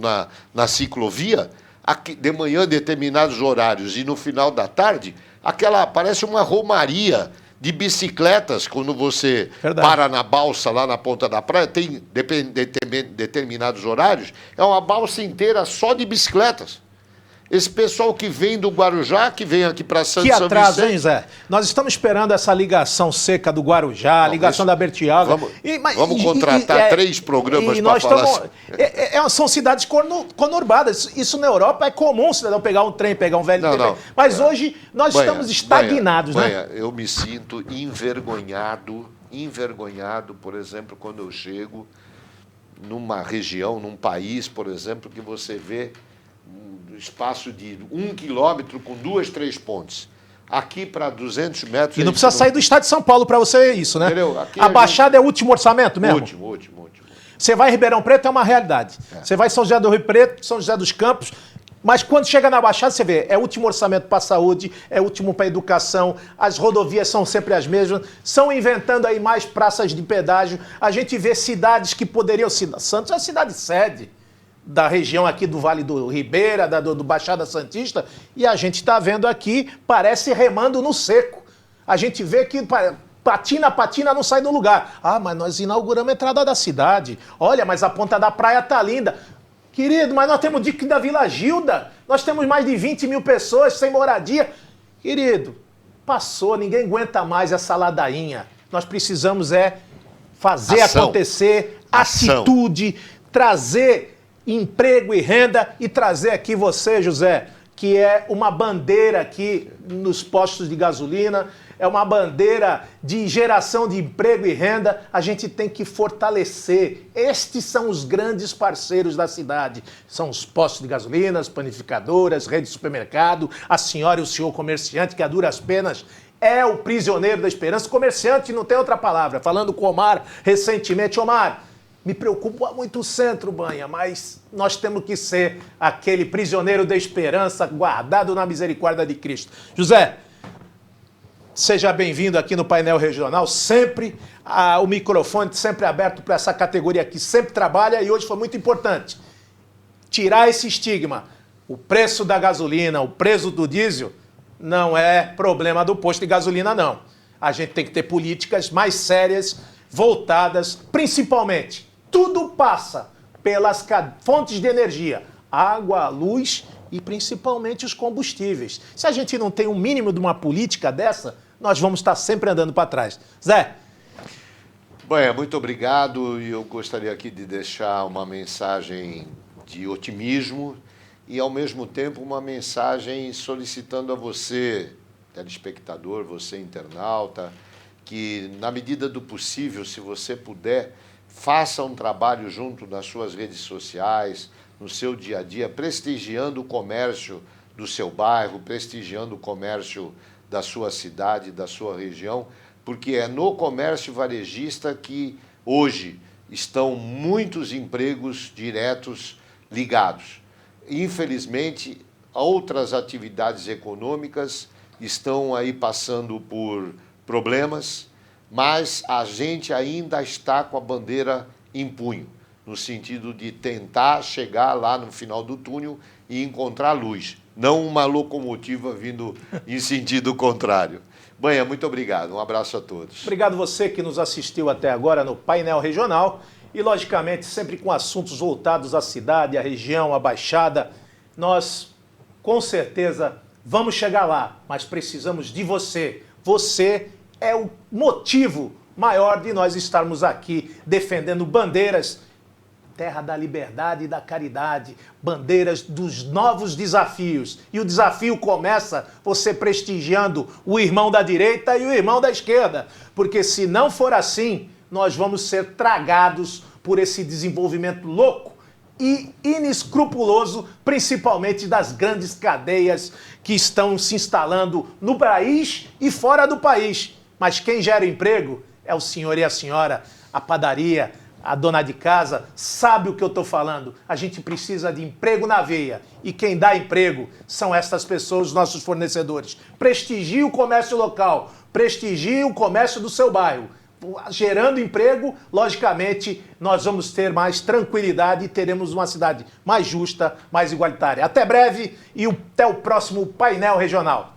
na ciclovia, aqui, de manhã, determinados horários, e no final da tarde, parece uma romaria de bicicletas, quando você para na balsa lá na ponta da praia, tem determinados horários, é uma balsa inteira só de bicicletas. esse pessoal que vem do Guarujá, que vem aqui para São Vicente. Que atraso, Vicente. hein, Zé? Nós estamos esperando essa ligação seca do Guarujá, a ligação da Bertioga. Vamos contratar 3 programas para falar. São cidades conurbadas. Isso na Europa é comum o cidadão pegar um trem, pegar um velho trem. Mas hoje nós estamos estagnados, né? Eu me sinto envergonhado, por exemplo, quando eu chego numa região, num país, por exemplo, que você vê um espaço de 1 quilômetro com 2, 3 pontes. Aqui para 200 metros... E não precisa sair do estado de São Paulo para você isso, né? Aqui a Baixada é o último orçamento mesmo? Último. Você vai em Ribeirão Preto, é uma realidade. Você vai em São José do Rio Preto, São José dos Campos, mas quando chega na Baixada, você vê, é o último orçamento para a saúde, é o último para a educação, as rodovias são sempre as mesmas, estão inventando aí mais praças de pedágio, a gente vê cidades que poderiam... Santos é a cidade-sede da região aqui do Vale do Ribeira, do Baixada Santista, e a gente está vendo aqui, parece remando no seco. A gente vê que patina não sai do lugar. Ah, mas nós inauguramos a entrada da cidade. Olha, mas a ponta da praia tá linda. Querido, mas nós temos o dique da Vila Gilda. Nós temos mais de 20 mil pessoas sem moradia. Querido, passou, ninguém aguenta mais essa ladainha. Nós precisamos fazer acontecer, atitude, trazer emprego e renda e trazer aqui você, José, que é uma bandeira aqui nos postos de gasolina, é uma bandeira de geração de emprego e renda, a gente tem que fortalecer. Estes são os grandes parceiros da cidade. São os postos de gasolina, as panificadoras, rede de supermercado, a senhora e o senhor comerciante, que a duras penas é o prisioneiro da esperança. Comerciante não tem outra palavra. Falando com o Omar recentemente, Omar, me preocupa muito o centro, Banha, mas nós temos que ser aquele prisioneiro da esperança guardado na misericórdia de Cristo. José, seja bem-vindo aqui no Painel Regional, sempre o microfone sempre aberto para essa categoria que sempre trabalha e hoje foi muito importante tirar esse estigma. O preço da gasolina, o preço do diesel não é problema do posto de gasolina, não. A gente tem que ter políticas mais sérias, voltadas, principalmente, tudo passa pelas fontes de energia, água, luz e principalmente os combustíveis. Se a gente não tem um mínimo de uma política dessa, nós vamos estar sempre andando para trás. Zé? Bom, muito obrigado e eu gostaria aqui de deixar uma mensagem de otimismo e, ao mesmo tempo, uma mensagem solicitando a você, telespectador, você internauta, que, na medida do possível, se você puder, faça um trabalho junto nas suas redes sociais, no seu dia a dia, prestigiando o comércio do seu bairro, prestigiando o comércio da sua cidade, da sua região, porque é no comércio varejista que hoje estão muitos empregos diretos ligados. Infelizmente, outras atividades econômicas estão aí passando por problemas, mas a gente ainda está com a bandeira em punho, no sentido de tentar chegar lá no final do túnel e encontrar luz, não uma locomotiva vindo em sentido contrário. Banha, muito obrigado, um abraço a todos. Obrigado você que nos assistiu até agora no Painel Regional e, logicamente, sempre com assuntos voltados à cidade, à região, à Baixada. Nós, com certeza, vamos chegar lá, mas precisamos de você. Você é o motivo maior de nós estarmos aqui defendendo bandeiras, terra da liberdade e da caridade, bandeiras dos novos desafios. E o desafio começa você prestigiando o irmão da direita e o irmão da esquerda, porque se não for assim, nós vamos ser tragados por esse desenvolvimento louco e inescrupuloso, principalmente das grandes cadeias que estão se instalando no país e fora do país. Mas quem gera emprego é o senhor e a senhora, a padaria, a dona de casa, sabe o que eu estou falando. A gente precisa de emprego na veia. E quem dá emprego são essas pessoas, os nossos fornecedores. Prestigie o comércio local, prestigie o comércio do seu bairro. Gerando emprego, logicamente, nós vamos ter mais tranquilidade e teremos uma cidade mais justa, mais igualitária. Até breve e até o próximo Painel Regional.